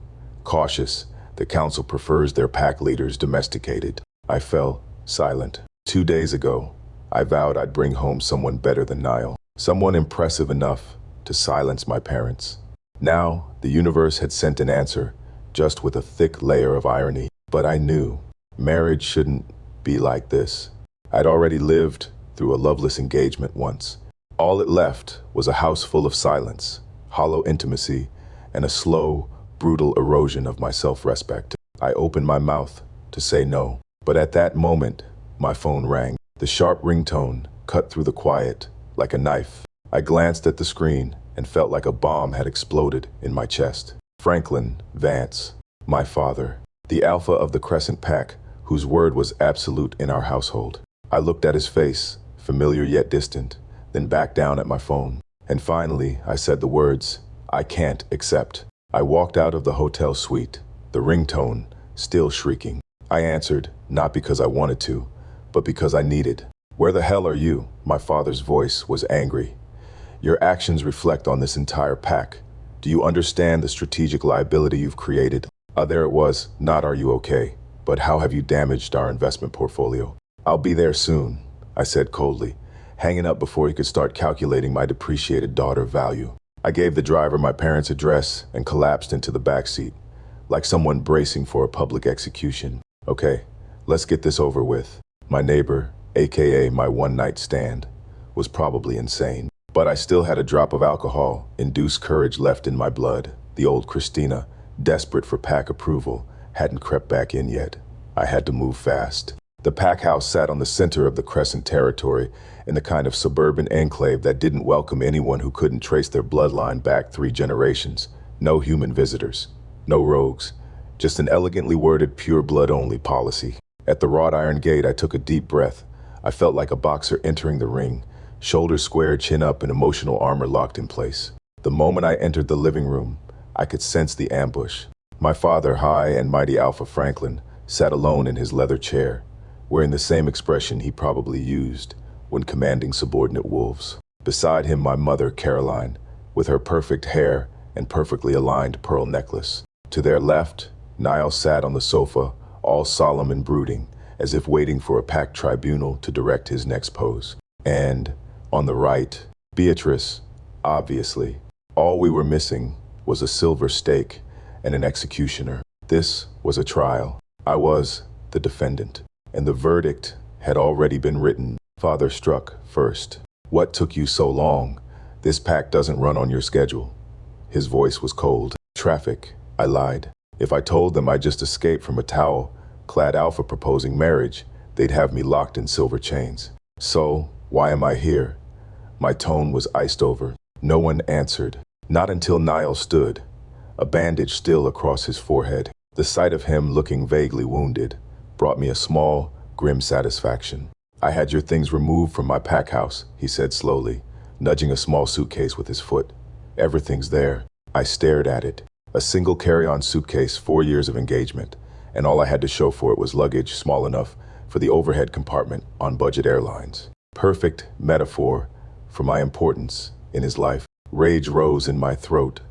cautious. The council prefers their pack leaders domesticated. I fell silent. 2 days ago, I vowed I'd bring home someone better than Niall, someone impressive enough to silence my parents. Now, the universe had sent an answer, just with a thick layer of irony. But I knew marriage shouldn't be like this. I'd already lived through a loveless engagement once. All it left was a house full of silence, hollow intimacy, and a slow, brutal erosion of my self-respect. I opened my mouth to say no, but at that moment, my phone rang. The sharp ringtone cut through the quiet like a knife. I glanced at the screen and felt like a bomb had exploded in my chest. Franklin Vance, my father, the alpha of the Crescent Pack, whose word was absolute in our household. I looked at his face, familiar yet distant, then back down at my phone. And finally, I said the words, "I can't accept." I walked out of the hotel suite, the ringtone still shrieking. I answered, not because I wanted to, but because I needed. "Where the hell are you?" My father's voice was angry. "Your actions reflect on this entire pack. Do you understand the strategic liability you've created?" There it was, not "Are you okay?" but "How have you damaged our investment portfolio?" "I'll be there soon," I said coldly, hanging up before he could start calculating my depreciated daughter value. I gave the driver my parents' address and collapsed into the back seat, like someone bracing for a public execution. "Okay, let's get this over with." My neighbor, aka my one-night stand, was probably insane, but I still had a drop of alcohol-induced courage left in my blood. The old Christina, desperate for pack approval, hadn't crept back in yet. I had to move fast. The pack house sat on the center of the Crescent territory, in the kind of suburban enclave that didn't welcome anyone who couldn't trace their bloodline back 3 generations. No human visitors, no rogues, just an elegantly worded pure blood only policy. At the wrought iron gate, I took a deep breath. I felt like a boxer entering the ring, shoulders squared, chin up, and emotional armor locked in place. The moment I entered the living room, I could sense the ambush. My father, high and mighty Alpha Franklin, sat alone in his leather chair, wearing the same expression he probably used when commanding subordinate wolves. Beside him, my mother, Caroline, with her perfect hair and perfectly aligned pearl necklace. To their left, Niall sat on the sofa, all solemn and brooding, as if waiting for a packed tribunal to direct his next pose. And, on the right, Beatrice, obviously. All we were missing was a silver stake and an executioner. This was a trial. I was the defendant, and the verdict had already been written. Father struck first. "What took you so long? This pack doesn't run on your schedule." His voice was cold. "Traffic," I lied. If I told them I just escaped from a towel-clad alpha proposing marriage, they'd have me locked in silver chains. "So, why am I here?" My tone was iced over. No one answered. Not until Niall stood, a bandage still across his forehead. The sight of him looking vaguely wounded brought me a small, grim satisfaction. "I had your things removed from my pack house," he said slowly, nudging a small suitcase with his foot. "Everything's there." I stared at it. A single carry-on suitcase, 4 years of engagement, and all I had to show for it was luggage small enough for the overhead compartment on budget airlines. Perfect metaphor for my importance in his life. Rage rose in my throat,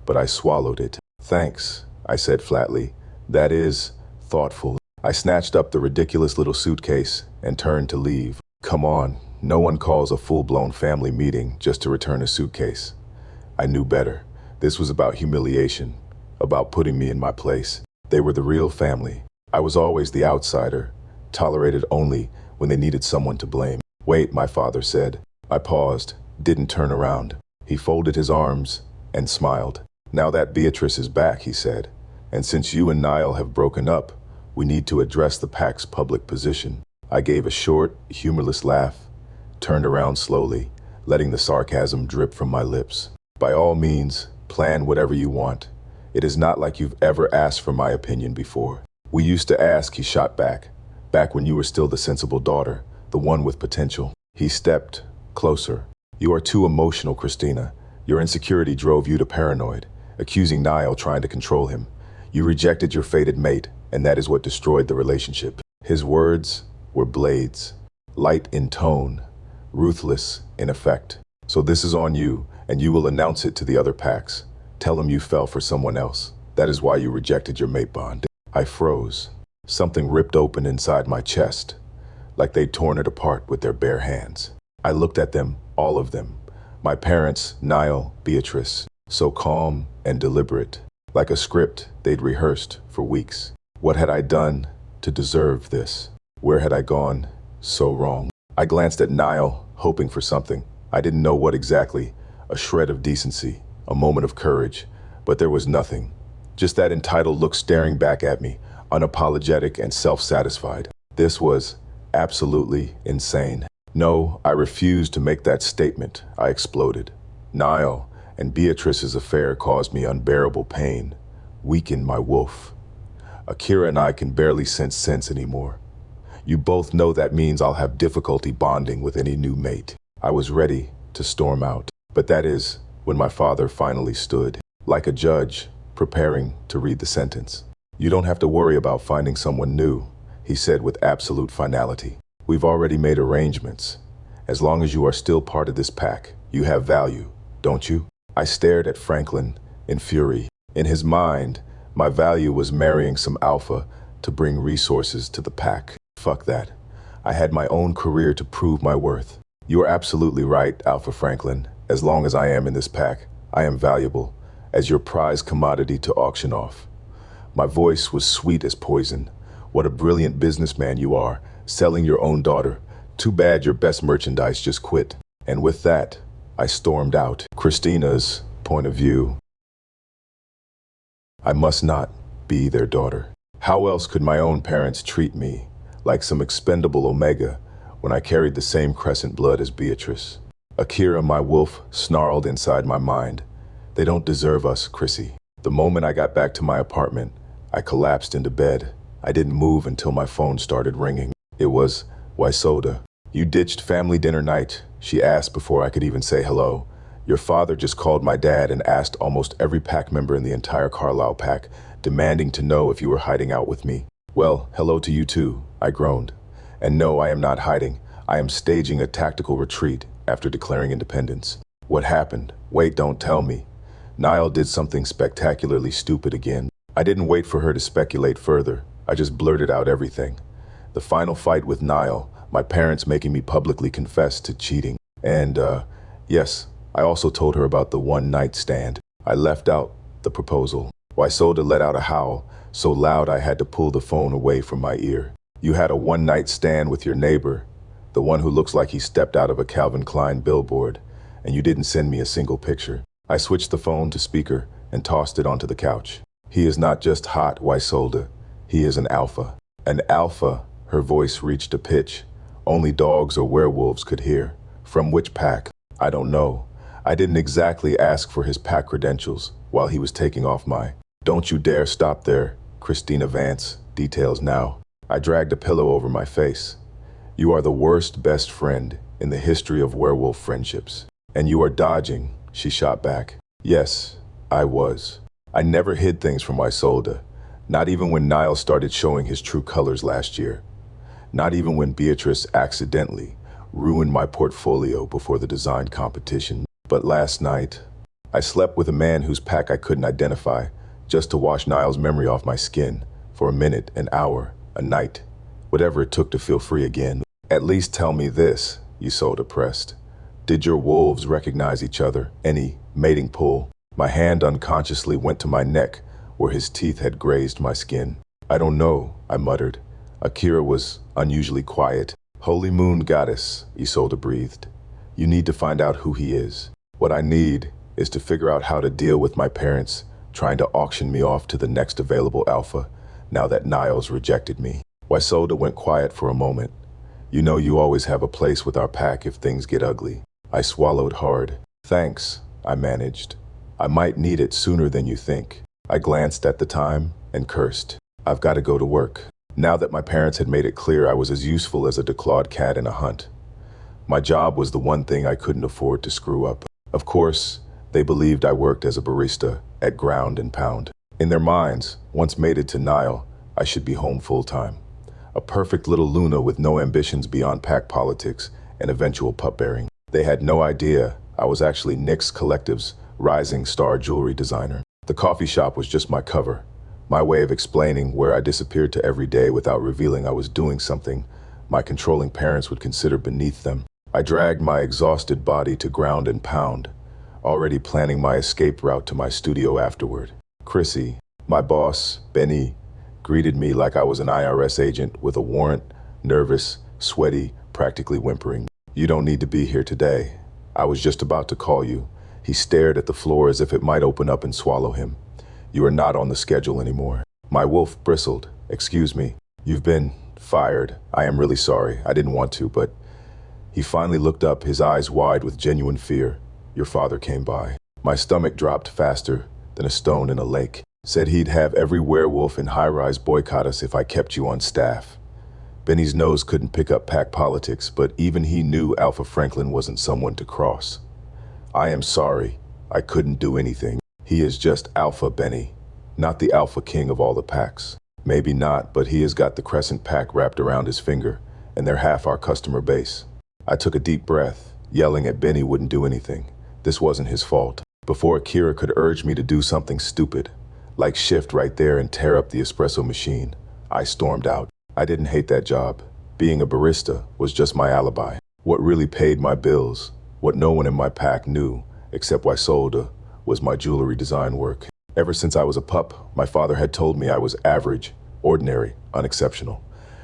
but I swallowed it. "Thanks," I said flatly. "That is thoughtful." I snatched up the ridiculous little suitcase and turned to leave. Come on, no one calls a full-blown family meeting just to return a suitcase. I knew better. This was about humiliation, about putting me in my place. They were the real family. I was always the outsider, tolerated only when they needed someone to blame. "Wait," my father said. I paused, didn't turn around. He folded his arms and smiled. "Now that Beatrice is back," he said, "and since you and Niall have broken up, we need to address the pack's public position. I gave a short, humorless laugh, turned around slowly, letting the sarcasm drip from my lips. By all means, plan whatever you want. It is not like you've ever asked for my opinion before. We used to ask, he shot back when you were still the sensible daughter, the one with potential. He stepped closer. You are too emotional, Christina. Your insecurity drove you to paranoid, accusing Niall trying to control him. You rejected your fated mate, and that is what destroyed the relationship. His words were blades, light in tone, ruthless in effect. So this is on you, and you will announce it to the other packs. Tell them you fell for someone else. That is why you rejected your mate bond. I froze. Something ripped open inside my chest, like they'd torn it apart with their bare hands. I looked at them, all of them. My parents, Niall, Beatrice, so calm and deliberate, like a script they'd rehearsed for weeks. What had I done to deserve this? Where had I gone so wrong? I glanced at Niall, hoping for something. I didn't know what exactly. A shred of decency, a moment of courage, but there was nothing. Just that entitled look staring back at me, unapologetic and self-satisfied. This was absolutely insane. No, I refused to make that statement, I exploded. Niall and Beatrice's affair caused me unbearable pain, weakened my wolf. Akira and I can barely sense sense anymore. You both know that means I'll have difficulty bonding with any new mate. I was ready to storm out, but that is when my father finally stood, like a judge, preparing to read the sentence. You don't have to worry about finding someone new, he said with absolute finality. We've already made arrangements. As long as you are still part of this pack, you have value, don't you? I stared at Franklin in fury. In his mind, my value was marrying some alpha to bring resources to the pack. Fuck that. I had my own career to prove my worth. You are absolutely right, Alpha Franklin. As long as I am in this pack, I am valuable, as your prize commodity to auction off. My voice was sweet as poison. What a brilliant businessman you are, selling your own daughter. Too bad your best merchandise just quit. And with that, I stormed out. Christina's point of view. I must not be their daughter. How else could my own parents treat me like some expendable omega when I carried the same crescent blood as Beatrice? Akira, my wolf, snarled inside my mind. They don't deserve us, Chrissy. The moment I got back to my apartment, I collapsed into bed. I didn't move until my phone started ringing. It was Waisoda. You ditched family dinner night, she asked before I could even say hello. Your father just called my dad and asked almost every pack member in the entire Carlisle pack, demanding to know if you were hiding out with me. Well, hello to you too, I groaned. And no, I am not hiding. I am staging a tactical retreat after declaring independence. What happened? Wait, don't tell me. Niall did something spectacularly stupid again. I didn't wait for her to speculate further. I just blurted out everything. The final fight with Niall, my parents making me publicly confess to cheating. And, yes, I also told her about the one-night stand. I left out the proposal. Waisoda let out a howl, so loud I had to pull the phone away from my ear. You had a one-night stand with your neighbor, the one who looks like he stepped out of a Calvin Klein billboard, and you didn't send me a single picture. I switched the phone to speaker and tossed it onto the couch. He is not just hot, Waisoda. He is an alpha. An alpha, her voice reached a pitch only dogs or werewolves could hear. From which pack? I don't know. I didn't exactly ask for his pack credentials while he was taking off my. Don't you dare stop there, Christina Vance. Details now. I dragged a pillow over my face. You are the worst best friend in the history of werewolf friendships. And you are dodging, she shot back. Yes, I was. I never hid things from Waisoda. Not even when Niall started showing his true colors last year. Not even when Beatrice accidentally ruined my portfolio before the design competition. But last night, I slept with a man whose pack I couldn't identify, just to wash Niall's memory off my skin, for a minute, an hour, a night, whatever it took to feel free again. At least tell me this, Isolde pressed. Did your wolves recognize each other? Any mating pull? My hand unconsciously went to my neck, where his teeth had grazed my skin. I don't know, I muttered. Akira was unusually quiet. Holy moon goddess, Isolde breathed. You need to find out who he is. What I need is to figure out how to deal with my parents trying to auction me off to the next available alpha, now that Niall's rejected me. Waisoda went quiet for a moment, You know you always have a place with our pack if things get ugly. I swallowed hard. Thanks, I managed. I might need it sooner than you think. I glanced at the time and cursed. I've got to go to work. Now that my parents had made it clear I was as useful as a declawed cat in a hunt. My job was the one thing I couldn't afford to screw up. Of course, they believed I worked as a barista at Ground and Pound. In their minds, once mated to Niall, I should be home full-time. A perfect little Luna with no ambitions beyond pack politics and eventual pup-bearing. They had no idea I was actually Nick's Collective's rising star jewelry designer. The coffee shop was just my cover, my way of explaining where I disappeared to every day without revealing I was doing something my controlling parents would consider beneath them. I dragged my exhausted body to Ground and Pound, already planning my escape route to my studio afterward. Chrissy, my boss, Benny, greeted me like I was an IRS agent with a warrant, nervous, sweaty, practically whimpering. You don't need to be here today. I was just about to call you. He stared at the floor as if it might open up and swallow him. You are not on the schedule anymore. My wolf bristled. Excuse me. You've been fired. I am really sorry. I didn't want to, but... He finally looked up, his eyes wide with genuine fear. Your father came by. My stomach dropped faster than a stone in a lake. Said he'd have every werewolf in high-rise boycott us if I kept you on staff. Benny's nose couldn't pick up pack politics, but even he knew Alpha Franklin wasn't someone to cross. I am sorry. I couldn't do anything. He is just Alpha Benny, not the Alpha King of all the packs. Maybe not, but he has got the Crescent Pack wrapped around his finger, and they're half our customer base. I took a deep breath, yelling at Benny wouldn't do anything. This wasn't his fault. Before Akira could urge me to do something stupid, like shift right there and tear up the espresso machine, I stormed out. I didn't hate that job. Being a barista was just my alibi. What really paid my bills, what no one in my pack knew, except Waisolda, was my jewelry design work. Ever since I was a pup, my father had told me I was average, ordinary, unexceptional.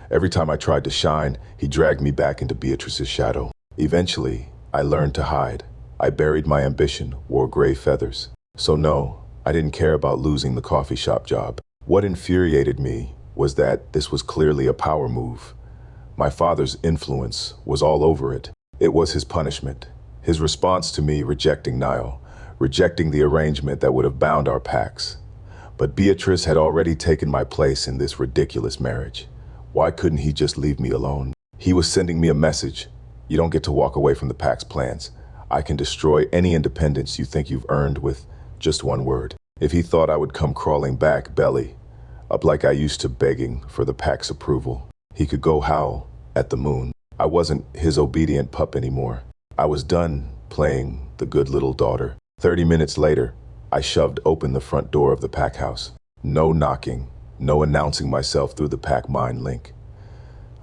Every time I tried to shine, he dragged me back into Beatrice's shadow. Eventually, I learned to hide. I buried my ambition, wore gray feathers. So no, I didn't care about losing the coffee shop job. What infuriated me was that this was clearly a power move. My father's influence was all over it. It was his punishment, his response to me rejecting Niall, rejecting the arrangement that would have bound our packs. But Beatrice had already taken my place in this ridiculous marriage. Why couldn't he just leave me alone? He was sending me a message. You don't get to walk away from the pack's plans. I can destroy any independence you think you've earned with just one word. If he thought I would come crawling back, belly up like I used to, begging for the pack's approval, he could go howl at the moon. I wasn't his obedient pup anymore. I was done playing the good little daughter. 30 minutes later, I shoved open the front door of the pack house. No knocking, no announcing myself through the pack mind link.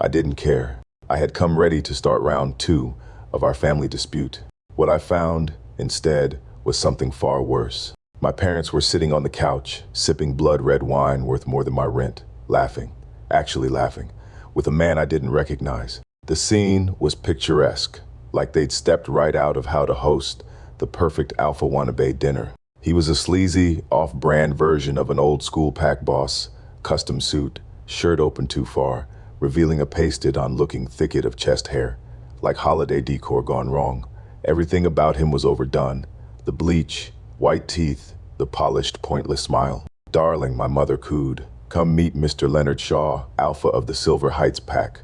I didn't care. I had come ready to start round 2 of our family dispute. What I found, instead, was something far worse. My parents were sitting on the couch, sipping blood-red wine worth more than my rent, laughing, actually laughing, with a man I didn't recognize. The scene was picturesque, like they'd stepped right out of How to Host the Perfect Alpha Wannabe dinner. He was a sleazy, off-brand version of an old-school pack boss, custom suit, shirt open too far, revealing a pasted-on-looking thicket of chest hair, like holiday decor gone wrong. Everything about him was overdone. The bleach, white teeth, the polished, pointless smile. Darling, my mother cooed. Come meet Mr. Leonard Shaw, Alpha of the Silver Heights Pack.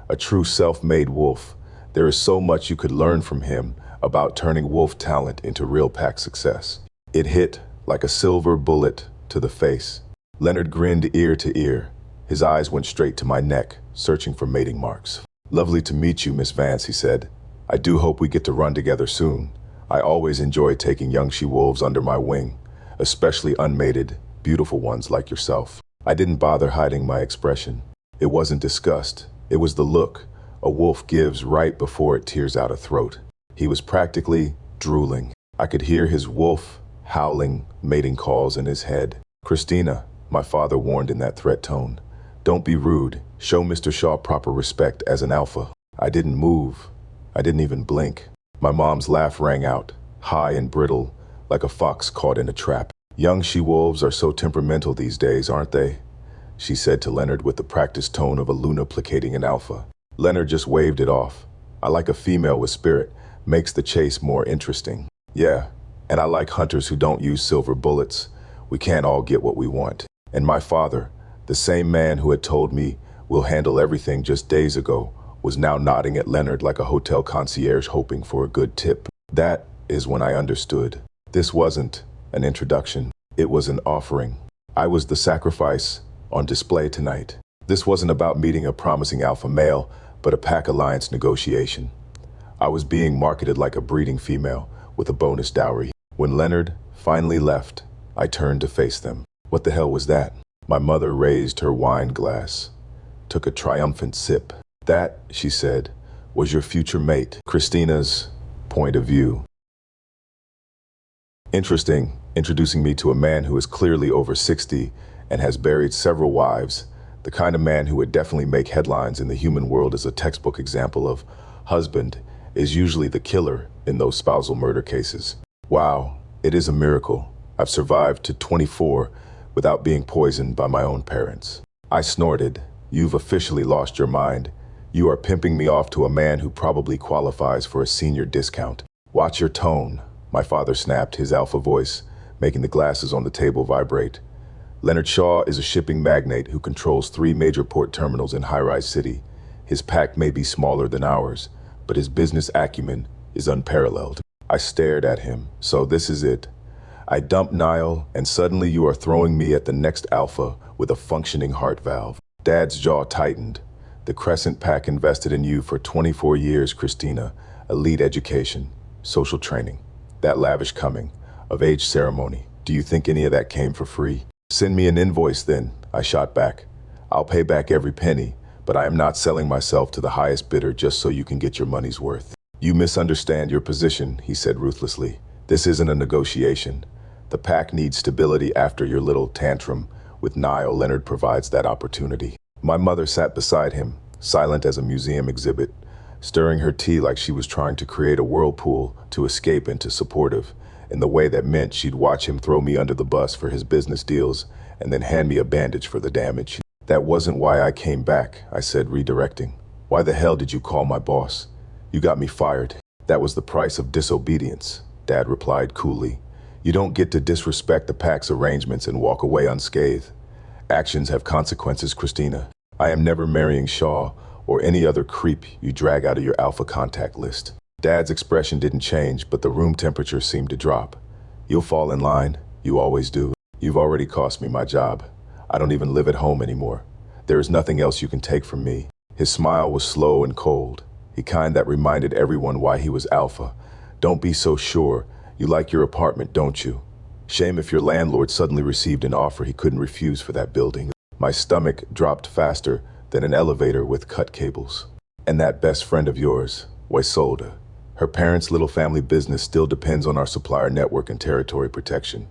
A true self-made wolf. There is so much you could learn from him about turning wolf talent into real pack success. It hit like a silver bullet to the face. Leonard grinned ear to ear. His eyes went straight to my neck, searching for mating marks. Lovely to meet you, Miss Vance, he said. I do hope we get to run together soon. I always enjoy taking young she-wolves under my wing, especially unmated, beautiful ones like yourself. I didn't bother hiding my expression. It wasn't disgust. It was the look a wolf gives right before it tears out a throat. He was practically drooling. I could hear his wolf howling mating calls in his head. Christina, my father warned in that threat tone. Don't be rude. Show Mr. Shaw proper respect as an alpha. I didn't move. I didn't even blink. My mom's laugh rang out, high and brittle, like a fox caught in a trap. Young she-wolves are so temperamental these days, aren't they? She said to Leonard with the practiced tone of a Luna placating an alpha. Leonard just waved it off. I like a female with spirit, makes the chase more interesting. Yeah, and I like hunters who don't use silver bullets. We can't all get what we want. And my father, the same man who had told me we'll handle everything just days ago, was now nodding at Leonard like a hotel concierge hoping for a good tip. That is when I understood. This wasn't an introduction. It was an offering. I was the sacrifice on display tonight. This wasn't about meeting a promising alpha male, but a pack alliance negotiation. I was being marketed like a breeding female with a bonus dowry. When Leonard finally left, I turned to face them. What the hell was that? My mother raised her wine glass, took a triumphant sip. That, she said, was your future mate. Christina's point of view. Interesting, introducing me to a man who is clearly over 60 and has buried several wives, the kind of man who would definitely make headlines in the human world as a textbook example of husband is usually the killer in those spousal murder cases. Wow, it is a miracle. I've survived to 24 without being poisoned by my own parents. I snorted. You've officially lost your mind. You are pimping me off to a man who probably qualifies for a senior discount. Watch your tone, my father snapped, his alpha voice making the glasses on the table vibrate. Leonard Shaw is a shipping magnate who controls 3 major port terminals in High-Rise City. His pack may be smaller than ours, but his business acumen is unparalleled. I stared at him. So this is it. I dumped Niall, and suddenly you are throwing me at the next alpha with a functioning heart valve. Dad's jaw tightened. The Crescent Pack invested in you for 24 years, Christina. Elite education, social training, that lavish coming of age ceremony. Do you think any of that came for free? Send me an invoice then, I shot back. I'll pay back every penny, but I am not selling myself to the highest bidder just so you can get your money's worth. You misunderstand your position, he said ruthlessly. This isn't a negotiation. The pack needs stability after your little tantrum. With Niall, Leonard provides that opportunity. My mother sat beside him, silent as a museum exhibit, stirring her tea like she was trying to create a whirlpool to escape into supportive, in the way that meant she'd watch him throw me under the bus for his business deals and then hand me a bandage for the damage. That wasn't why I came back, I said, redirecting. Why the hell did you call my boss? You got me fired. That was the price of disobedience, Dad replied coolly. You don't get to disrespect the pack's arrangements and walk away unscathed. Actions have consequences, Christina. I am never marrying Shaw or any other creep you drag out of your alpha contact list. Dad's expression didn't change, but the room temperature seemed to drop. You'll fall in line. You always do. You've already cost me my job. I don't even live at home anymore. There is nothing else you can take from me. His smile was slow and cold, the kind that reminded everyone why he was alpha. Don't be so sure. You like your apartment, don't you? Shame if your landlord suddenly received an offer he couldn't refuse for that building. My stomach dropped faster than an elevator with cut cables. And that best friend of yours, Waisolda. Her parents' little family business still depends on our supplier network and territory protection.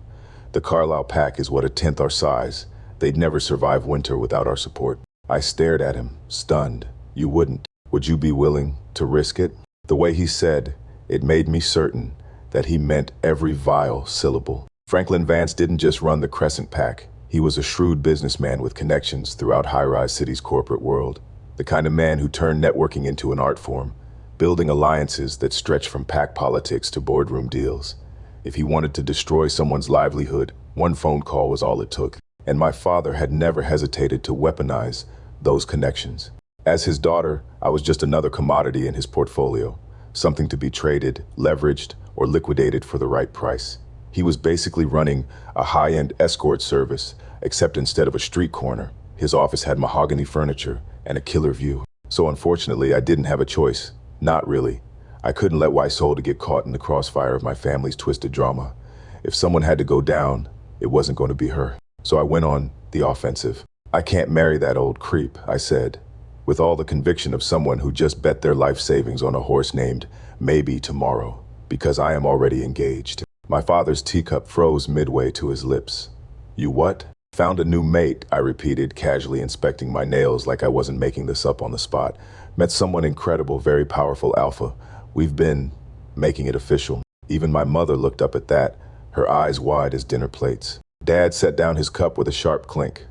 The Carlisle pack is what, 1/10 our size. They'd never survive winter without our support. I stared at him, stunned. You wouldn't. Would you be willing to risk it? The way he said, it made me certain that he meant every vile syllable. Franklin Vance didn't just run the Crescent Pack. He was a shrewd businessman with connections throughout High-Rise City's corporate world. The kind of man who turned networking into an art form, building alliances that stretch from pack politics to boardroom deals. If he wanted to destroy someone's livelihood, one phone call was all it took. And my father had never hesitated to weaponize those connections. As his daughter, I was just another commodity in his portfolio, something to be traded, leveraged, or liquidated for the right price. He was basically running a high-end escort service, except instead of a street corner, his office had mahogany furniture and a killer view. So unfortunately, I didn't have a choice. Not really. I couldn't let Waisolda get caught in the crossfire of my family's twisted drama. If someone had to go down, it wasn't going to be her. So I went on the offensive. I can't marry that old creep, I said, with all the conviction of someone who just bet their life savings on a horse named Maybe Tomorrow, because I am already engaged. My father's teacup froze midway to his lips. You what? Found a new mate, I repeated, casually inspecting my nails like I wasn't making this up on the spot. Met someone incredible, very powerful alpha. We've been making it official. Even my mother looked up at that, her eyes wide as dinner plates. Dad set down his cup with a sharp clink.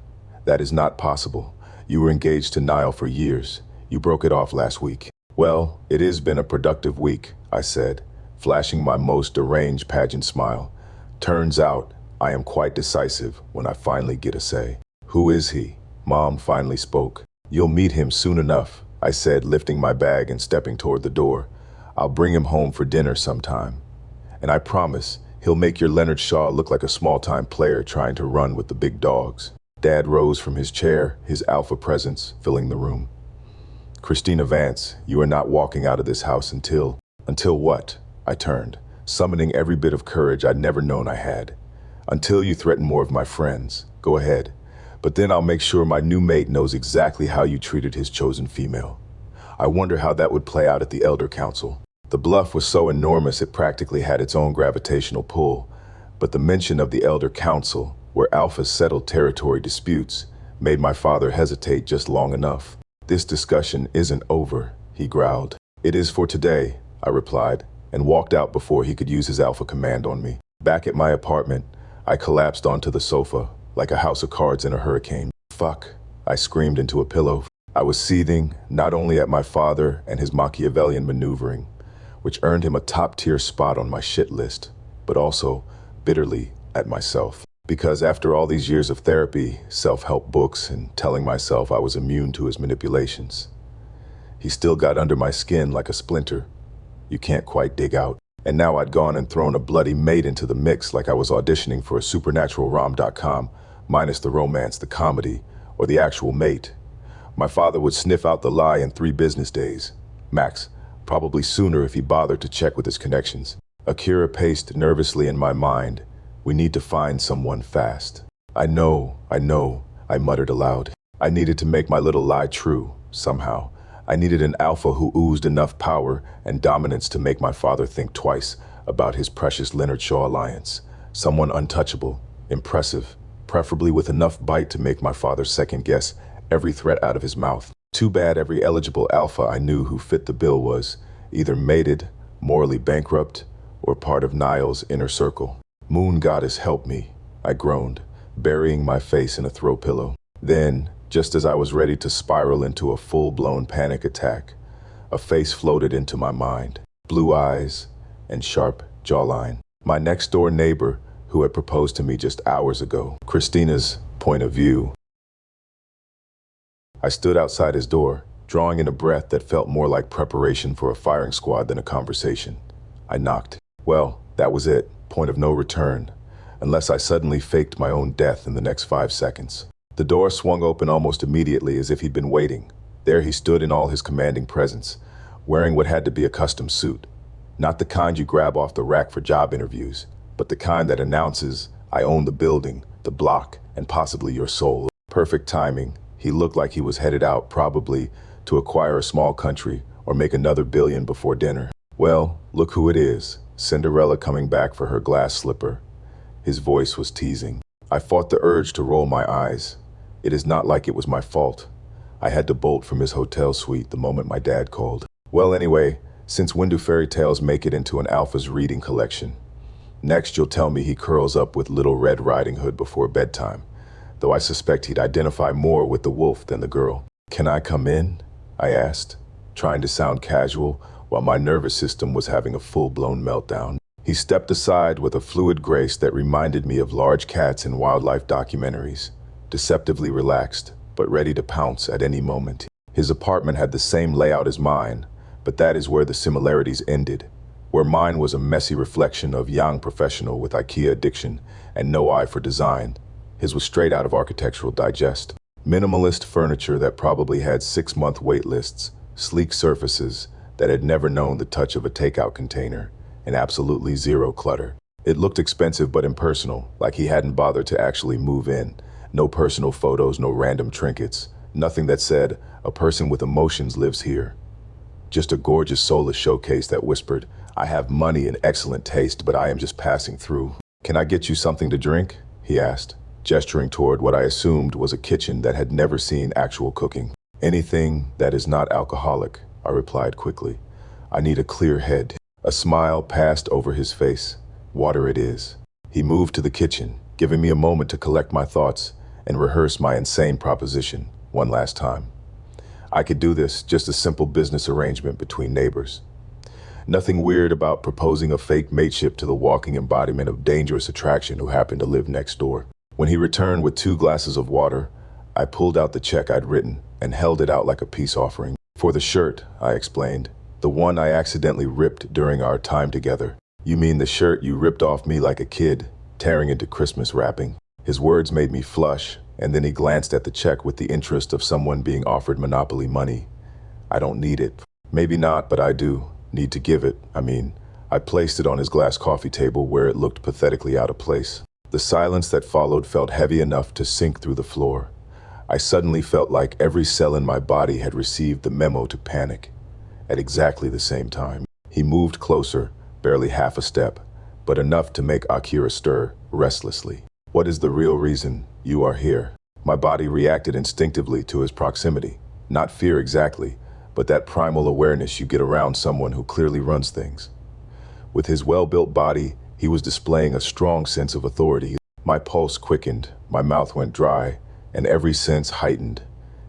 That is not possible. You were engaged to Niall for years. You broke it off last week. Well, it has been a productive week, I said, flashing my most deranged pageant smile. Turns out, I am quite decisive when I finally get a say. Who is he? Mom finally spoke. You'll meet him soon enough, I said, lifting my bag and stepping toward the door. I'll bring him home for dinner sometime. And I promise, he'll make your Leonard Shaw look like a small-time player trying to run with the big dogs. Dad rose from his chair, his alpha presence filling the room. Christina Vance, you are not walking out of this house until... Until what? I turned, summoning every bit of courage I'd never known I had. Until you threaten more of my friends. Go ahead. But then I'll make sure my new mate knows exactly how you treated his chosen female. I wonder how that would play out at the Elder Council. The bluff was so enormous it practically had its own gravitational pull, but the mention of the Elder Council, where alphas settled territory disputes, made my father hesitate just long enough. This discussion isn't over, he growled. It is for today, I replied, and walked out before he could use his alpha command on me. Back at my apartment, I collapsed onto the sofa, like a house of cards in a hurricane. Fuck, I screamed into a pillow. I was seething, not only at my father and his Machiavellian maneuvering, which earned him a top-tier spot on my shit list, but also bitterly at myself. Because after all these years of therapy, self-help books, and telling myself I was immune to his manipulations, he still got under my skin like a splinter you can't quite dig out. And now I'd gone and thrown a bloody mate into the mix like I was auditioning for a supernaturalrom.com, minus the romance, the comedy, or the actual mate. My father would sniff out the lie in 3 business days. Max, probably sooner if he bothered to check with his connections. Akira paced nervously in my mind. We need to find someone fast. I know, I muttered aloud. I needed to make my little lie true, somehow. I needed an alpha who oozed enough power and dominance to make my father think twice about his precious Leonard Shaw alliance. Someone untouchable, impressive, preferably with enough bite to make my father second-guess every threat out of his mouth. Too bad every eligible alpha I knew who fit the bill was either mated, morally bankrupt, or part of Niall's inner circle. Moon goddess help me, I groaned, burying my face in a throw pillow. Then, just as I was ready to spiral into a full-blown panic attack, a face floated into my mind. Blue eyes and sharp jawline. My next-door neighbor who had proposed to me just hours ago. Christina's point of view. I stood outside his door, drawing in a breath that felt more like preparation for a firing squad than a conversation. I knocked. Well, that was it. Point of no return, unless I suddenly faked my own death in the next 5 seconds. The door swung open almost immediately as if he'd been waiting. There he stood in all his commanding presence, wearing what had to be a custom suit. Not the kind you grab off the rack for job interviews, but the kind that announces, I own the building, the block, and possibly your soul. Perfect timing. He looked like he was headed out, probably, to acquire a small country or make another billion before dinner. Well, look who it is. Cinderella coming back for her glass slipper. His voice was teasing. I fought the urge to roll my eyes. It is not like it was my fault. I had to bolt from his hotel suite the moment my dad called. Well, anyway, since when do fairy tales make it into an alpha's reading collection? Next, you'll tell me he curls up with Little Red Riding Hood before bedtime, though I suspect he'd identify more with the wolf than the girl. Can I come in? I asked, trying to sound casual while my nervous system was having a full-blown meltdown. He stepped aside with a fluid grace that reminded me of large cats in wildlife documentaries, deceptively relaxed, but ready to pounce at any moment. His apartment had the same layout as mine, but that is where the similarities ended, where mine was a messy reflection of young professional with IKEA addiction and no eye for design. His was straight out of Architectural Digest. Minimalist furniture that probably had 6-month wait lists, sleek surfaces that had never known the touch of a takeout container, and absolutely zero clutter. It looked expensive but impersonal, like he hadn't bothered to actually move in. No personal photos, no random trinkets, nothing that said, a person with emotions lives here. Just a gorgeous soulless showcase that whispered, I have money and excellent taste, but I am just passing through. Can I get you something to drink? He asked, gesturing toward what I assumed was a kitchen that had never seen actual cooking. Anything that is not alcoholic, I replied quickly. I need a clear head. A smile passed over his face. Water it is. He moved to the kitchen, giving me a moment to collect my thoughts and rehearse my insane proposition one last time. I could do this, just a simple business arrangement between neighbors. Nothing weird about proposing a fake mateship to the walking embodiment of dangerous attraction who happened to live next door. When he returned with 2 glasses of water, I pulled out the check I'd written and held it out like a peace offering. For the shirt, I explained. The one I accidentally ripped during our time together. You mean the shirt you ripped off me like a kid, tearing into Christmas wrapping? His words made me flush, and then he glanced at the check with the interest of someone being offered monopoly money. I don't need it. Maybe not, but I do need to give it. I placed it on his glass coffee table where it looked pathetically out of place. The silence that followed felt heavy enough to sink through the floor. I suddenly felt like every cell in my body had received the memo to panic. At exactly the same time, he moved closer, barely half a step, but enough to make Akira stir restlessly. What is the real reason you are here? My body reacted instinctively to his proximity. Not fear exactly, but that primal awareness you get around someone who clearly runs things. With his well-built body, he was displaying a strong sense of authority. My pulse quickened, my mouth went dry, and every sense heightened.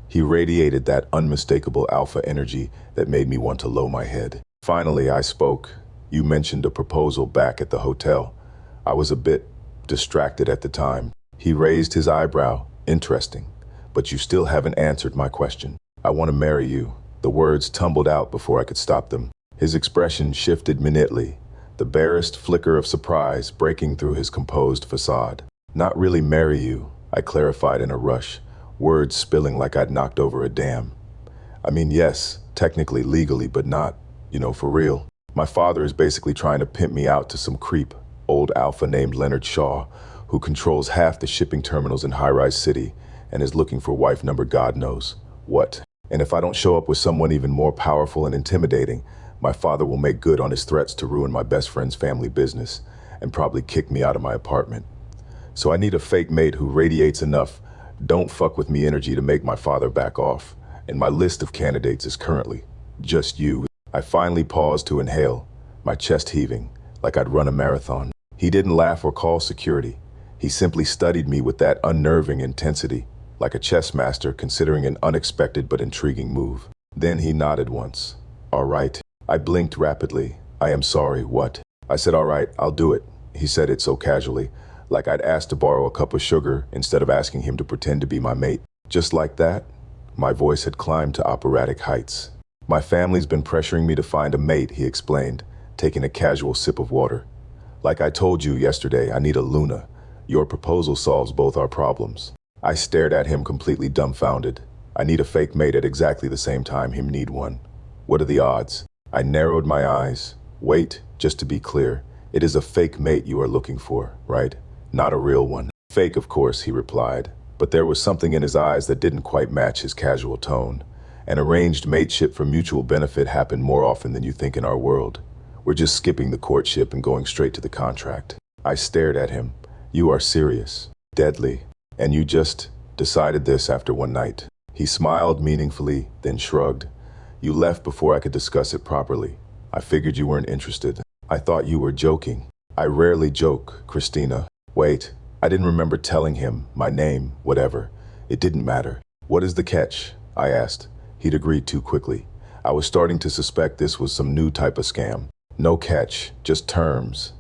He radiated that unmistakable alpha energy that made me want to lower my head. Finally, I spoke. You mentioned a proposal back at the hotel. I was a bit distracted at the time. He raised his eyebrow. Interesting. But you still haven't answered my question. I want to marry you. The words tumbled out before I could stop them. His expression shifted minutely, the barest flicker of surprise breaking through his composed facade. Not really marry you, I clarified in a rush, words spilling like I'd knocked over a dam. Yes, technically, legally, but not, for real. My father is basically trying to pimp me out to some creep, old alpha named Leonard Shaw, who controls half the shipping terminals in High Rise City and is looking for wife number God knows what. And if I don't show up with someone even more powerful and intimidating, my father will make good on his threats to ruin my best friend's family business and probably kick me out of my apartment. So I need a fake mate who radiates enough "don't fuck with me" energy to make my father back off. And my list of candidates is currently just you. I finally paused to inhale, my chest heaving, like I'd run a marathon. He didn't laugh or call security. He simply studied me with that unnerving intensity, like a chess master considering an unexpected but intriguing move. Then he nodded once. All right. I blinked rapidly. I am sorry, what? I said, all right, I'll do it. He said it so casually, like I'd asked to borrow a cup of sugar instead of asking him to pretend to be my mate. Just like that, my voice had climbed to operatic heights. My family's been pressuring me to find a mate, he explained, taking a casual sip of water. Like I told you yesterday, I need a Luna. Your proposal solves both our problems. I stared at him completely dumbfounded. I need a fake mate at exactly the same time him need one. What are the odds? I narrowed my eyes. Wait, just to be clear, it is a fake mate you are looking for, right? Not a real one. Fake, of course, he replied, but there was something in his eyes that didn't quite match his casual tone. An arranged mateship for mutual benefit happen more often than you think in our world. We're just skipping the courtship and going straight to the contract. I stared at him. You are serious. Deadly. And you just decided this after one night. He smiled meaningfully, then shrugged. You left before I could discuss it properly. I figured you weren't interested. I thought you were joking. I rarely joke, Christina. Wait, I didn't remember telling him, my name, whatever. It didn't matter. What is the catch? I asked. He'd agreed too quickly. I was starting to suspect this was some new type of scam. No catch, just terms.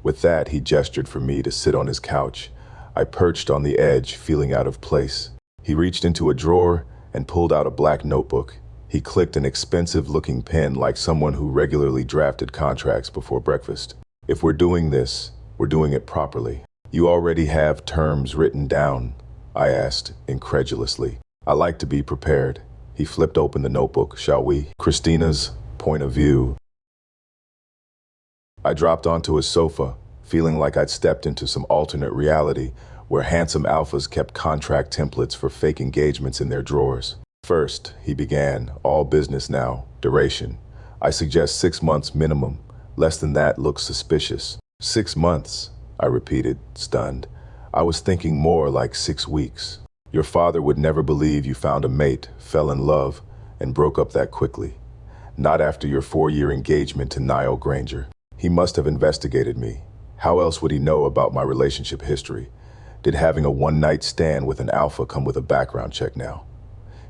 With that, he gestured for me to sit on his couch. I perched on the edge, feeling out of place. He reached into a drawer and pulled out a black notebook. He clicked an expensive-looking pen like someone who regularly drafted contracts before breakfast. If we're doing this, we're doing it properly. You already have terms written down? I asked, incredulously. I like to be prepared. He flipped open the notebook. Shall we? Christina's point of view. I dropped onto his sofa, feeling like I'd stepped into some alternate reality where handsome alphas kept contract templates for fake engagements in their drawers. First, he began, all business now, duration. I suggest 6 months minimum. Less than that looks suspicious. 6 months, I repeated, stunned. I was thinking more like 6 weeks. Your father would never believe you found a mate, fell in love, and broke up that quickly. Not after your 4-year engagement to Niall Granger. He must have investigated me. How else would he know about my relationship history? Did having a one-night stand with an alpha come with a background check now?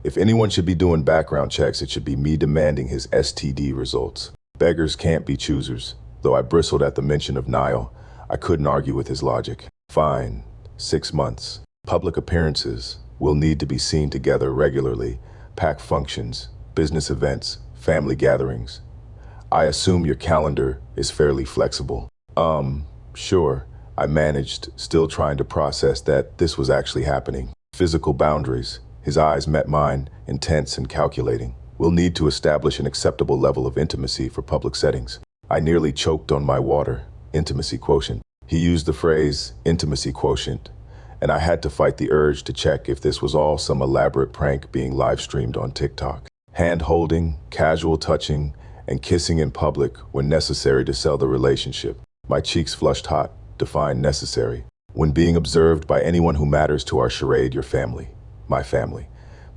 If anyone should be doing background checks, it should be me demanding his STD results. Beggars can't be choosers. Though I bristled at the mention of Niall, I couldn't argue with his logic. Fine, 6 months. Public appearances. We'll need to be seen together regularly. Pack functions, business events, family gatherings. I assume your calendar is fairly flexible. Sure. I managed, still trying to process that this was actually happening. Physical boundaries. His eyes met mine, intense and calculating. We'll need to establish an acceptable level of intimacy for public settings. I nearly choked on my water. Intimacy quotient. He used the phrase, intimacy quotient, and I had to fight the urge to check if this was all some elaborate prank being live-streamed on TikTok. Hand-holding, casual touching, and kissing in public when necessary to sell the relationship. My cheeks flushed hot, define necessary. When being observed by anyone who matters to our charade, your family, my family,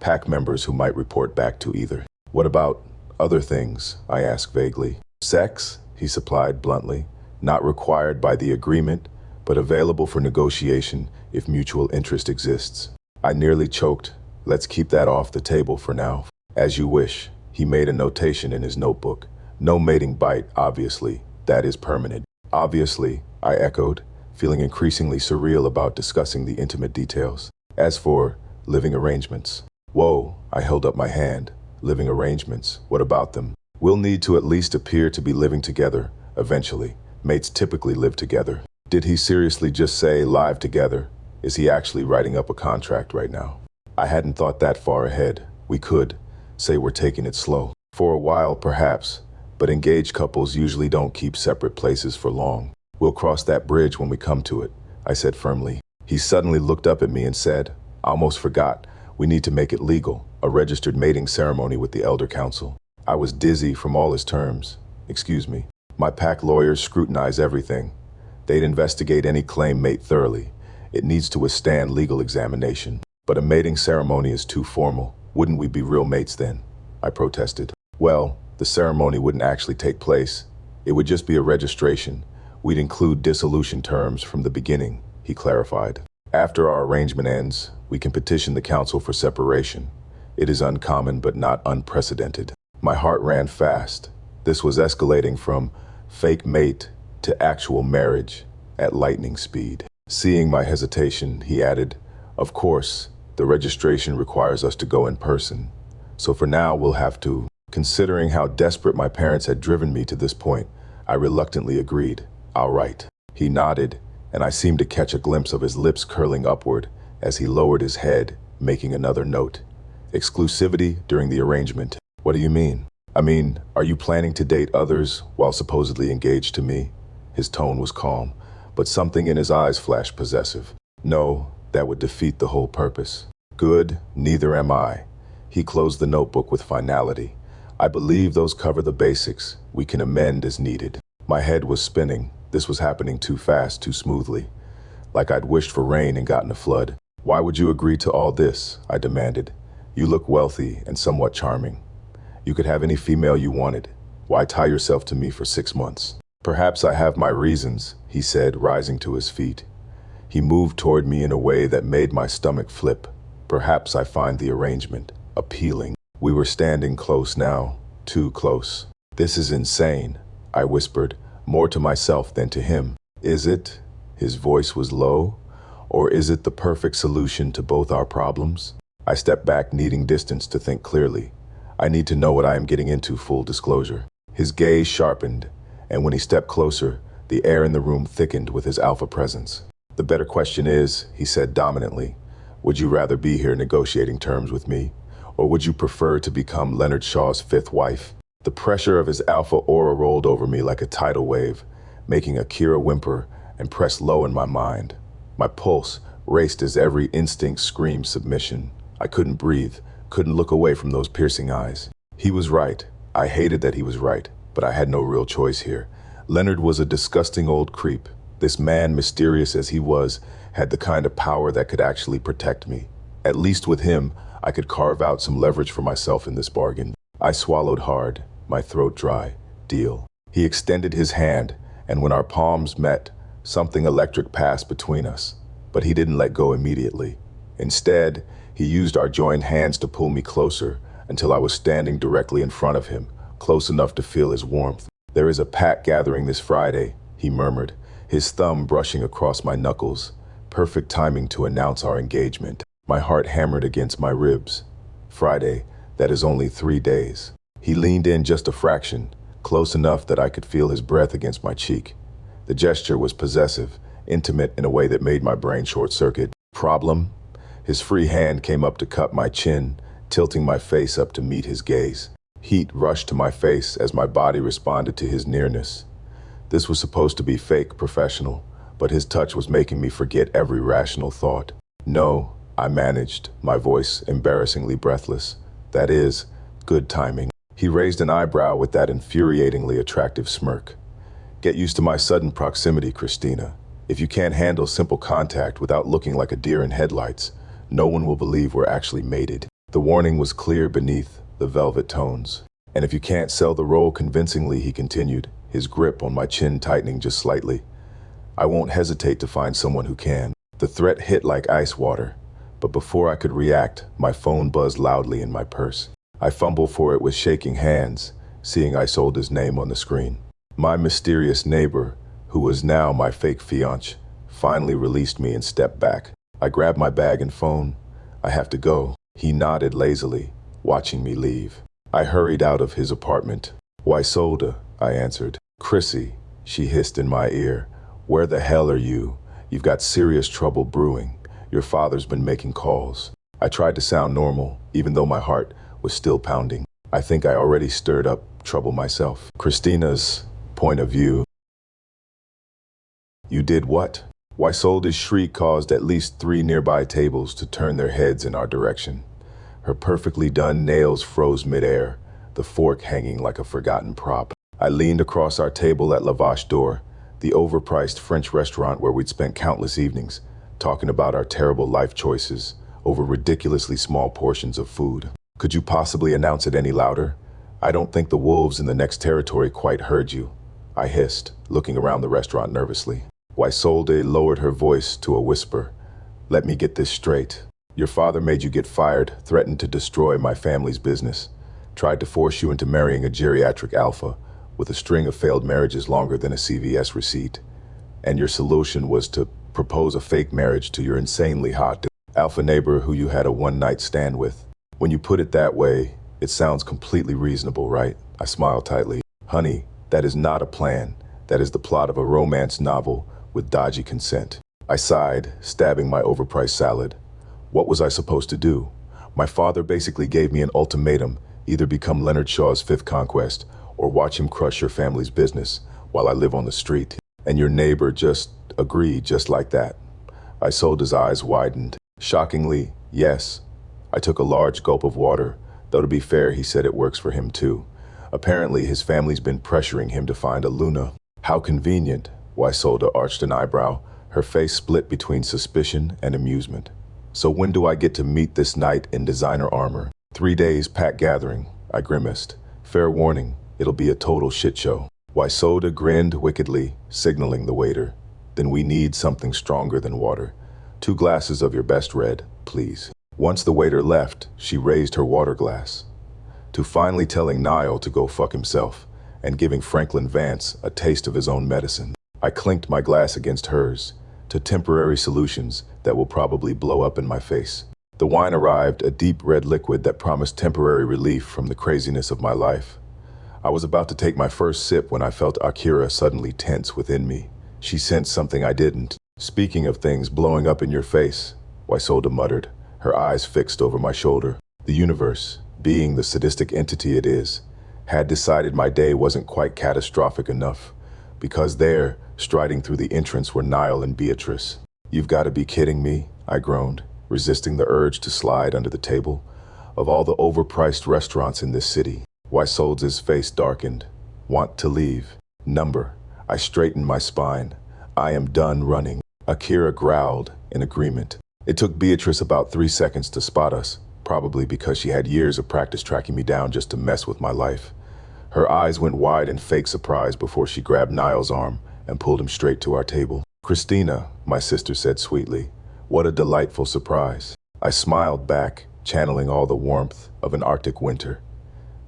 pack members who might report back to either. What about other things? I asked vaguely. Sex, he supplied bluntly, not required by the agreement, but available for negotiation if mutual interest exists. I nearly choked. Let's keep that off the table for now. As you wish. He made a notation in his notebook. No mating bite, obviously. That is permanent. Obviously, I echoed, feeling increasingly surreal about discussing the intimate details. As for living arrangements. Whoa, I held up my hand. Living arrangements, what about them? We'll need to at least appear to be living together, eventually. Mates typically live together. Did he seriously just say live together? Is he actually writing up a contract right now? I hadn't thought that far ahead. We could say we're taking it slow. For a while, perhaps, but engaged couples usually don't keep separate places for long. We'll cross that bridge when we come to it, I said firmly. He suddenly looked up at me and said, I almost forgot, we need to make it legal, a registered mating ceremony with the Elder Council. I was dizzy from all his terms. Excuse me. My pack lawyers scrutinize everything. They'd investigate any claim mate thoroughly. It needs to withstand legal examination. But a mating ceremony is too formal. Wouldn't we be real mates then? I protested. Well, the ceremony wouldn't actually take place. It would just be a registration. We'd include dissolution terms from the beginning, he clarified. After our arrangement ends, we can petition the council for separation. It is uncommon but not unprecedented. My heart ran fast. This was escalating from fake mate to actual marriage at lightning speed. Seeing my hesitation, he added, of course, the registration requires us to go in person. So for now, we'll have to. Considering how desperate my parents had driven me to this point, I reluctantly agreed. All right. He nodded, and I seemed to catch a glimpse of his lips curling upward as he lowered his head, making another note. Exclusivity during the arrangement. What do you mean? I mean, are you planning to date others while supposedly engaged to me? His tone was calm, but something in his eyes flashed possessive. No, that would defeat the whole purpose. Good, neither am I. He closed the notebook with finality. I believe those cover the basics. We can amend as needed. My head was spinning. This was happening too fast, too smoothly. Like I'd wished for rain and gotten a flood. Why would you agree to all this? I demanded. You look wealthy and somewhat charming. You could have any female you wanted. Why tie yourself to me for 6 months? Perhaps I have my reasons, he said, rising to his feet. He moved toward me in a way that made my stomach flip. Perhaps I find the arrangement appealing. We were standing close now, too close. This is insane, I whispered, more to myself than to him. Is it? His voice was low. Or is it the perfect solution to both our problems? I stepped back, needing distance to think clearly. I need to know what I am getting into, full disclosure. His gaze sharpened, and when he stepped closer, the air in the room thickened with his alpha presence. The better question is, he said dominantly, would you rather be here negotiating terms with me? Or would you prefer to become Leonard Shaw's 5th wife? The pressure of his alpha aura rolled over me like a tidal wave, making Akira whimper and press low in my mind. My pulse raced as every instinct screamed submission. I couldn't breathe, couldn't look away from those piercing eyes. He was right. I hated that he was right, but I had no real choice here. Leonard was a disgusting old creep. This man, mysterious as he was, had the kind of power that could actually protect me. At least with him, I could carve out some leverage for myself in this bargain. I swallowed hard, my throat dry. Deal. He extended his hand, and when our palms met, something electric passed between us. But he didn't let go immediately. Instead, he used our joined hands to pull me closer until I was standing directly in front of him, close enough to feel his warmth. "There is a pack gathering this Friday," he murmured, his thumb brushing across my knuckles. Perfect timing to announce our engagement. My heart hammered against my ribs. Friday, that is only 3 days. He leaned in just a fraction, close enough that I could feel his breath against my cheek. The gesture was possessive, intimate in a way that made my brain short-circuit. "Problem?" His free hand came up to cup my chin, tilting my face up to meet his gaze. Heat rushed to my face as my body responded to his nearness. This was supposed to be fake professional, but his touch was making me forget every rational thought. "No," I managed, my voice embarrassingly breathless. "That is, good timing." He raised an eyebrow with that infuriatingly attractive smirk. "Get used to my sudden proximity, Christina. If you can't handle simple contact without looking like a deer in headlights, no one will believe we're actually mated." The warning was clear beneath the velvet tones. "And if you can't sell the role convincingly," he continued, his grip on my chin tightening just slightly, "I won't hesitate to find someone who can." The threat hit like ice water, but before I could react, my phone buzzed loudly in my purse. I fumbled for it with shaking hands, seeing Isolde's name on the screen. My mysterious neighbor, who was now my fake fiancé, finally released me and stepped back. I grabbed my bag and phone. "I have to go." He nodded lazily, watching me leave. I hurried out of his apartment. "Why, Solda?" I answered. "Chrissy," she hissed in my ear. "Where the hell are you? You've got serious trouble brewing. Your father's been making calls." I tried to sound normal, even though my heart was still pounding. I think I already stirred up trouble myself. Christina's point of view. "You did what?" Isolde's shriek caused at least 3 nearby tables to turn their heads in our direction. Her perfectly done nails froze midair, the fork hanging like a forgotten prop. I leaned across our table at La Vache d'Or, the overpriced French restaurant where we'd spent countless evenings, talking about our terrible life choices over ridiculously small portions of food. "Could you possibly announce it any louder? I don't think the wolves in the next territory quite heard you," I hissed, looking around the restaurant nervously. Isolde lowered her voice to a whisper. "Let me get this straight. Your father made you get fired, threatened to destroy my family's business, tried to force you into marrying a geriatric alpha with a string of failed marriages longer than a CVS receipt. And your solution was to propose a fake marriage to your insanely hot alpha neighbor who you had a one-night stand with. When you put it that way, it sounds completely reasonable, right?" I smiled tightly. "Honey, that is not a plan. That is the plot of a romance novel with dodgy consent." I sighed, stabbing my overpriced salad. What was I supposed to do? My father basically gave me an ultimatum: either become Leonard Shaw's fifth conquest or watch him crush your family's business while I live on the street. And your neighbor just agreed just like that. Isolde's eyes widened. "Shockingly, yes." I took a large gulp of water, though to be fair, he said it works for him too. Apparently, his family's been pressuring him to find a Luna. "How convenient." Isolde arched an eyebrow, her face split between suspicion and amusement. "So when do I get to meet this knight in designer armor?" 3 days pack gathering, I grimaced. "Fair warning, it'll be a total shit show." Isolde grinned wickedly, signaling the waiter. "Then we need something stronger than water. 2 glasses of your best red, please." Once the waiter left, she raised her water glass to finally telling Niall to go fuck himself and giving Franklin Vance a taste of his own medicine. I clinked my glass against hers, to temporary solutions that will probably blow up in my face. The wine arrived, a deep red liquid that promised temporary relief from the craziness of my life. I was about to take my first sip when I felt Akira suddenly tense within me. She sensed something I didn't. "Speaking of things blowing up in your face," Isolde muttered, her eyes fixed over my shoulder. The universe, being the sadistic entity it is, had decided my day wasn't quite catastrophic enough, because there, striding through the entrance, were Niall and Beatrice. "You've got to be kidding me," I groaned, resisting the urge to slide under the table. "Of all the overpriced restaurants in this city." Isolde's face darkened. "Want to leave?" "Number." I straightened my spine. "I am done running." Akira growled in agreement. It took Beatrice about 3 seconds to spot us, probably because she had years of practice tracking me down just to mess with my life. Her eyes went wide in fake surprise before she grabbed Niall's arm and pulled him straight to our table. "Christina," my sister said sweetly, "what a delightful surprise." I smiled back, channeling all the warmth of an Arctic winter.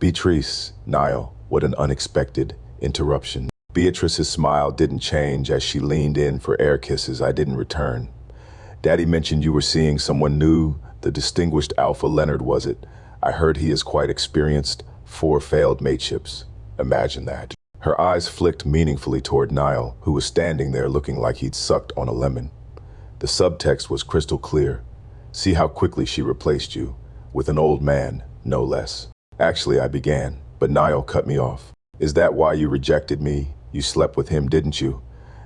Beatrice, Niall, what an unexpected interruption. Beatrice's smile didn't change as she leaned in for air kisses I didn't return. Daddy mentioned you were seeing someone new, the distinguished Alpha Leonard, was it? I heard he is quite experienced, 4 failed mateships. Imagine that. Her eyes flicked meaningfully toward Niall, who was standing there looking like he'd sucked on a lemon. The subtext was crystal clear. See how quickly she replaced you, with an old man, no less. Actually, I began, but Niall cut me off. Is that why you rejected me? You slept with him, didn't you?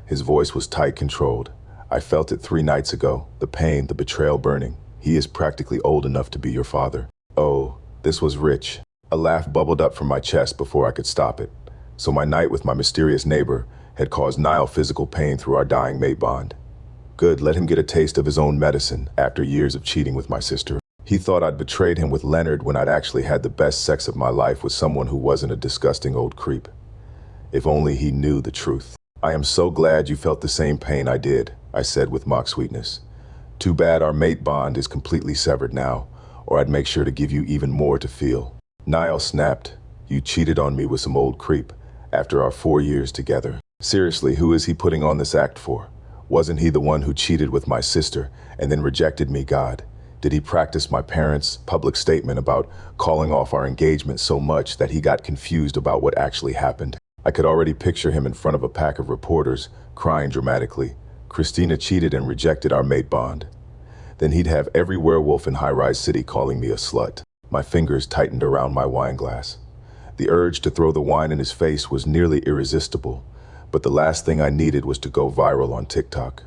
His voice was tight, controlled. I felt it 3 nights ago, the pain, the betrayal burning. He is practically old enough to be your father. Oh, this was rich. A laugh bubbled up from my chest before I could stop it. So my night with my mysterious neighbor had caused Niall physical pain through our dying mate bond. Good, let him get a taste of his own medicine after years of cheating with my sister. He thought I'd betrayed him with Leonard when I'd actually had the best sex of my life with someone who wasn't a disgusting old creep. If only he knew the truth. I am so glad you felt the same pain I did, I said with mock sweetness. Too bad our mate bond is completely severed now, or I'd make sure to give you even more to feel. Niall snapped. You cheated on me with some old creep after our 4 years together. Seriously, who is he putting on this act for? Wasn't he the one who cheated with my sister and then rejected me, God? Did he practice my parents' public statement about calling off our engagement so much that he got confused about what actually happened? I could already picture him in front of a pack of reporters, crying dramatically. Christina cheated and rejected our mate bond. Then he'd have every werewolf in high-rise city calling me a slut. My fingers tightened around my wine glass. The urge to throw the wine in his face was nearly irresistible, but the last thing I needed was to go viral on TikTok.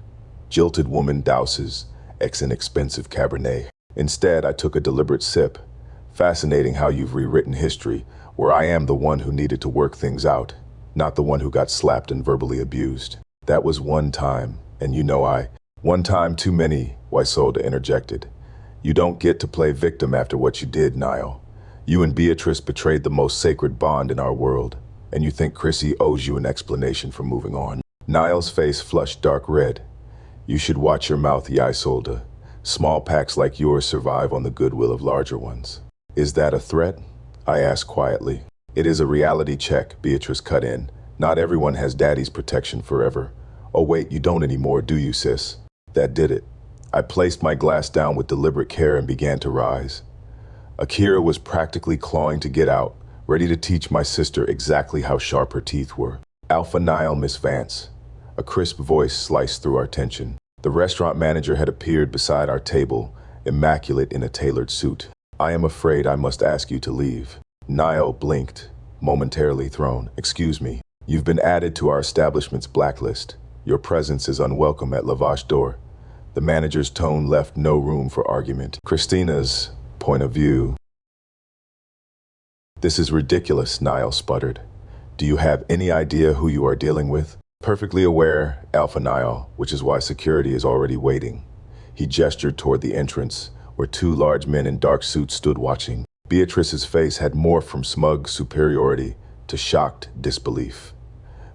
Jilted woman douses ex-inexpensive Cabernet. Instead, I took a deliberate sip. Fascinating how you've rewritten history, where I am the one who needed to work things out, not the one who got slapped and verbally abused. That was one time, and one time too many, Waisolda interjected. You don't get to play victim after what you did, Niall. You and Beatrice betrayed the most sacred bond in our world, and you think Chrissy owes you an explanation for moving on. Niall's face flushed dark red. You should watch your mouth, Waisolda. Small packs like yours survive on the goodwill of larger ones. Is that a threat? I asked quietly. It is a reality check, Beatrice cut in. Not everyone has daddy's protection forever. Oh wait, you don't anymore, do you, sis? That did it. I placed my glass down with deliberate care and began to rise. Akira was practically clawing to get out, ready to teach my sister exactly how sharp her teeth were. Alpha Niall, Miss Vance. A crisp voice sliced through our tension. The restaurant manager had appeared beside our table, immaculate in a tailored suit. I am afraid I must ask you to leave. Niall blinked, momentarily thrown. Excuse me. You've been added to our establishment's blacklist. Your presence is unwelcome at La Vache d'Or. The manager's tone left no room for argument. Christina's point of view. This is ridiculous, Niall sputtered. Do you have any idea who you are dealing with? Perfectly aware, Alpha Niall, which is why security is already waiting. He gestured toward the entrance, where 2 large men in dark suits stood watching. Beatrice's face had morphed from smug superiority to shocked disbelief.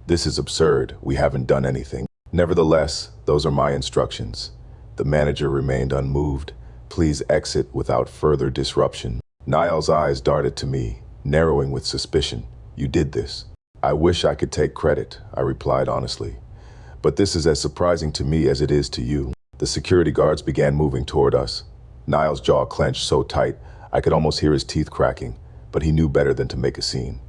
This is absurd. We haven't done anything. Nevertheless, those are my instructions. The manager remained unmoved. Please exit without further disruption. Niall's eyes darted to me, narrowing with suspicion. You did this. I wish I could take credit, I replied honestly. But this is as surprising to me as it is to you. The security guards began moving toward us. Niall's jaw clenched so tight, I could almost hear his teeth cracking, but he knew better than to make a scene.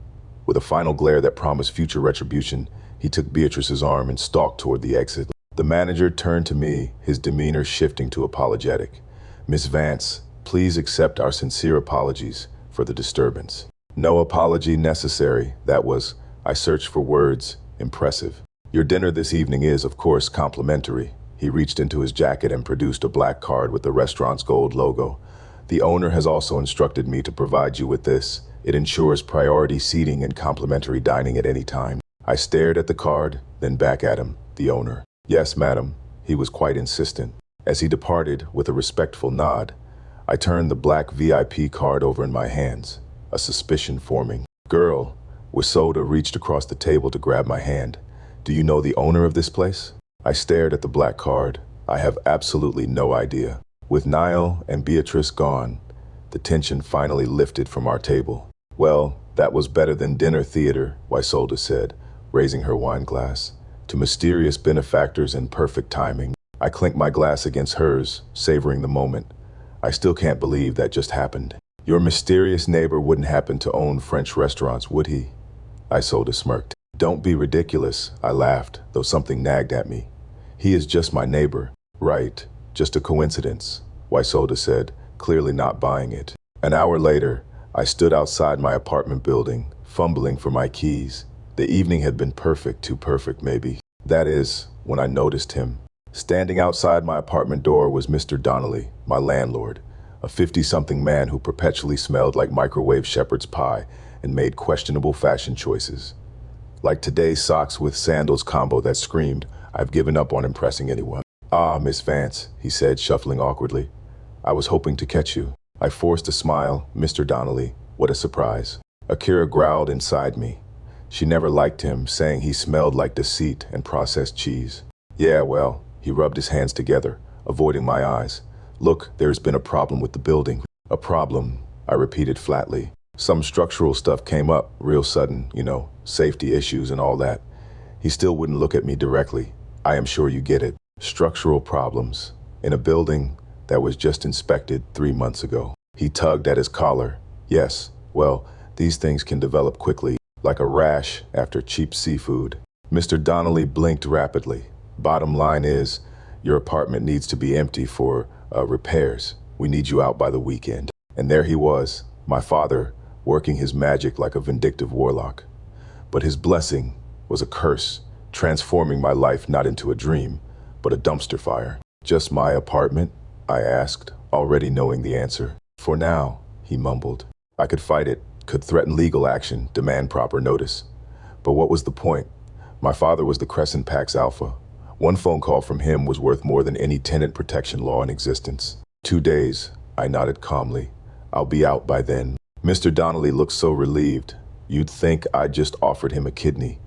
With a final glare that promised future retribution, he took Beatrice's arm and stalked toward the exit. The manager turned to me, his demeanor shifting to apologetic. Miss Vance, please accept our sincere apologies for the disturbance. No apology necessary, that was, I searched for words, impressive. Your dinner this evening is, of course, complimentary. He reached into his jacket and produced a black card with the restaurant's gold logo. The owner has also instructed me to provide you with this. It ensures priority seating and complimentary dining at any time. I stared at the card, then back at him, the owner. Yes, madam. He was quite insistent. As he departed, with a respectful nod, I turned the black VIP card over in my hands, a suspicion forming. Girl, Waisolda reached across the table to grab my hand. Do you know the owner of this place? I stared at the black card. I have absolutely no idea. With Niall and Beatrice gone, the tension finally lifted from our table. Well, that was better than dinner theater, Isolde said, raising her wine glass. To mysterious benefactors and perfect timing. I clinked my glass against hers, savoring the moment. I still can't believe that just happened. Your mysterious neighbor wouldn't happen to own French restaurants, would he? Isolde smirked. Don't be ridiculous, I laughed, though something nagged at me. He is just my neighbor. Right, just a coincidence, Isolde said, clearly not buying it. An hour later, I stood outside my apartment building, fumbling for my keys. The evening had been perfect, too perfect maybe. That is, when I noticed him. Standing outside my apartment door was Mr. Donnelly, my landlord, a 50-something man who perpetually smelled like microwave shepherd's pie and made questionable fashion choices. Like today's socks with sandals combo that screamed, I've given up on impressing anyone. Ah, Miss Vance, he said, shuffling awkwardly. I was hoping to catch you. I forced a smile. Mr. Donnelly, what a surprise. Akira growled inside me. She never liked him, saying he smelled like deceit and processed cheese. Yeah, well, he rubbed his hands together, avoiding my eyes. Look, there's been a problem with the building. A problem, I repeated flatly. Some structural stuff came up, real sudden, safety issues and all that. He still wouldn't look at me directly. I am sure you get it. Structural problems in a building that was just inspected 3 months ago. He tugged at his collar. Yes, well, these things can develop quickly, like a rash after cheap seafood. Mr. Donnelly blinked rapidly. Bottom line is, your apartment needs to be empty for repairs. We need you out by the weekend. And there he was, my father, working his magic like a vindictive warlock. But his blessing was a curse, transforming my life not into a dream, but a dumpster fire. Just my apartment? I asked, already knowing the answer. For now, he mumbled. I could fight it, could threaten legal action, demand proper notice. But what was the point? My father was the Crescent Pack's alpha. One phone call from him was worth more than any tenant protection law in existence. 2 days, I nodded calmly. I'll be out by then. Mr. Donnelly looked so relieved. You'd think I just offered him a kidney.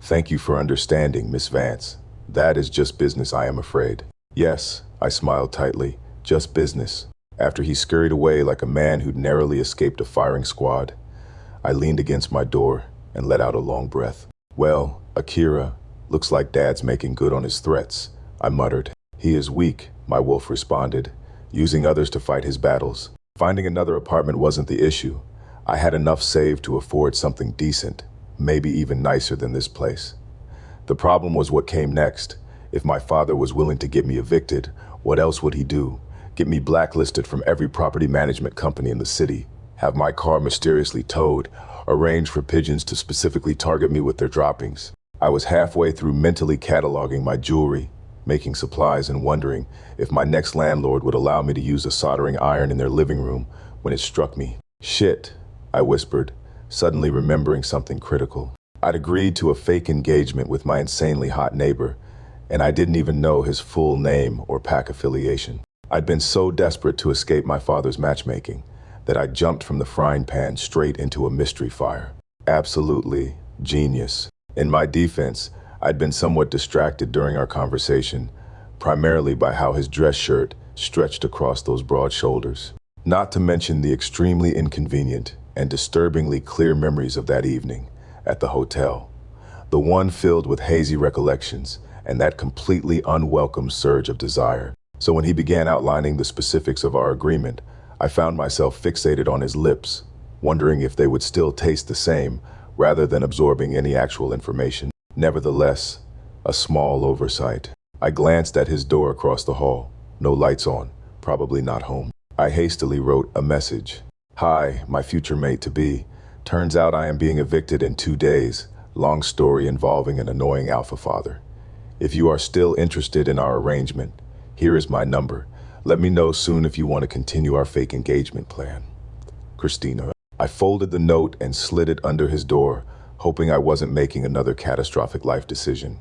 Thank you for understanding, Miss Vance. That is just business, I am afraid. Yes, I smiled tightly. Just business. After he scurried away like a man who'd narrowly escaped a firing squad, I leaned against my door and let out a long breath. Well, Akira, looks like Dad's making good on his threats, I muttered. He is weak, my wolf responded, using others to fight his battles. Finding another apartment wasn't the issue. I had enough saved to afford something decent, maybe even nicer than this place. The problem was what came next. If my father was willing to get me evicted, what else would he do? Get me blacklisted from every property management company in the city, have my car mysteriously towed, arrange for pigeons to specifically target me with their droppings. I was halfway through mentally cataloging my jewelry, making supplies, and wondering if my next landlord would allow me to use a soldering iron in their living room when it struck me. Shit, I whispered, suddenly remembering something critical. I'd agreed to a fake engagement with my insanely hot neighbor, and I didn't even know his full name or pack affiliation. I'd been so desperate to escape my father's matchmaking that I jumped from the frying pan straight into a mystery fire. Absolutely genius. In my defense, I'd been somewhat distracted during our conversation, primarily by how his dress shirt stretched across those broad shoulders. Not to mention the extremely inconvenient and disturbingly clear memories of that evening at the hotel. The one filled with hazy recollections and that completely unwelcome surge of desire. So when he began outlining the specifics of our agreement, I found myself fixated on his lips, wondering if they would still taste the same, rather than absorbing any actual information. Nevertheless, a small oversight. I glanced at his door across the hall. No lights on, probably not home. I hastily wrote a message. Hi, my future mate-to-be. Turns out I am being evicted in 2 days. Long story involving an annoying alpha father. If you are still interested in our arrangement, here is my number. Let me know soon if you want to continue our fake engagement plan. Christina. I folded the note and slid it under his door, hoping I wasn't making another catastrophic life decision.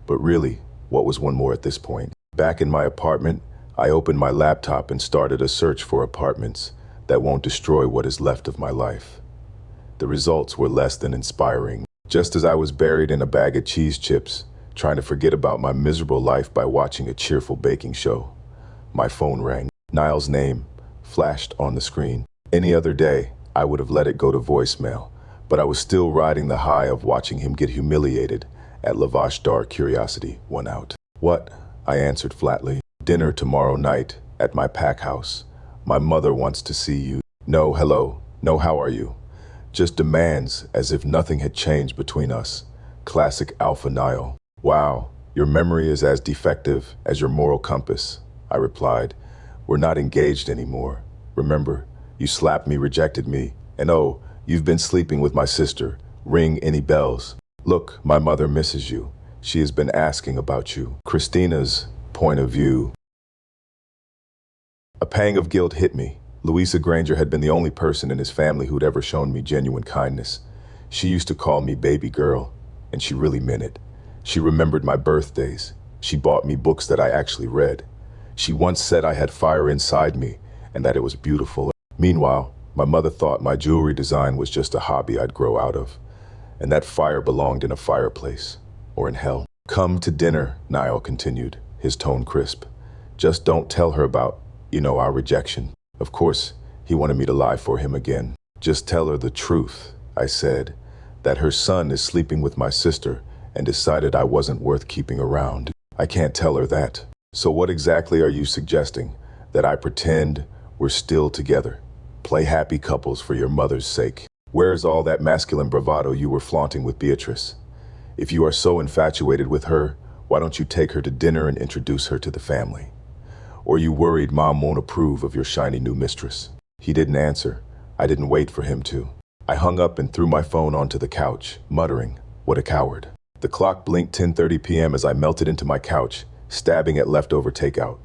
But really, what was one more at this point? Back in my apartment, I opened my laptop and started a search for apartments that won't destroy what is left of my life. The results were less than inspiring. Just as I was buried in a bag of cheese chips, trying to forget about my miserable life by watching a cheerful baking show, my phone rang. Niall's name flashed on the screen. Any other day, I would have let it go to voicemail, but I was still riding the high of watching him get humiliated. At Lavash Dar, curiosity won out. What? I answered flatly. Dinner tomorrow night at my pack house. My mother wants to see you. No, hello. No, how are you? Just demands as if nothing had changed between us. Classic Alpha Niall. Wow, your memory is as defective as your moral compass, I replied. We're not engaged anymore. Remember, you slapped me, rejected me, and oh, you've been sleeping with my sister. Ring any bells? Look, my mother misses you. She has been asking about you. Christina's point of view. A pang of guilt hit me. Louisa Granger had been the only person in his family who'd ever shown me genuine kindness. She used to call me baby girl, and she really meant it. She remembered my birthdays. She bought me books that I actually read. She once said I had fire inside me and that it was beautiful. Meanwhile, my mother thought my jewelry design was just a hobby I'd grow out of, and that fire belonged in a fireplace or in hell. Come to dinner, Niall continued, his tone crisp. Just don't tell her about, our rejection. Of course, he wanted me to lie for him again. Just tell her the truth, I said, that her son is sleeping with my sister and decided I wasn't worth keeping around. I can't tell her that. So what exactly are you suggesting? That I pretend we're still together? Play happy couples for your mother's sake? Where's all that masculine bravado you were flaunting with Beatrice? If you are so infatuated with her, why don't you take her to dinner and introduce her to the family? Or you worried Mom won't approve of your shiny new mistress? He didn't answer. I didn't wait for him to. I hung up and threw my phone onto the couch, muttering, what a coward. The clock blinked 10:30 p.m. as I melted into my couch, stabbing at leftover takeout.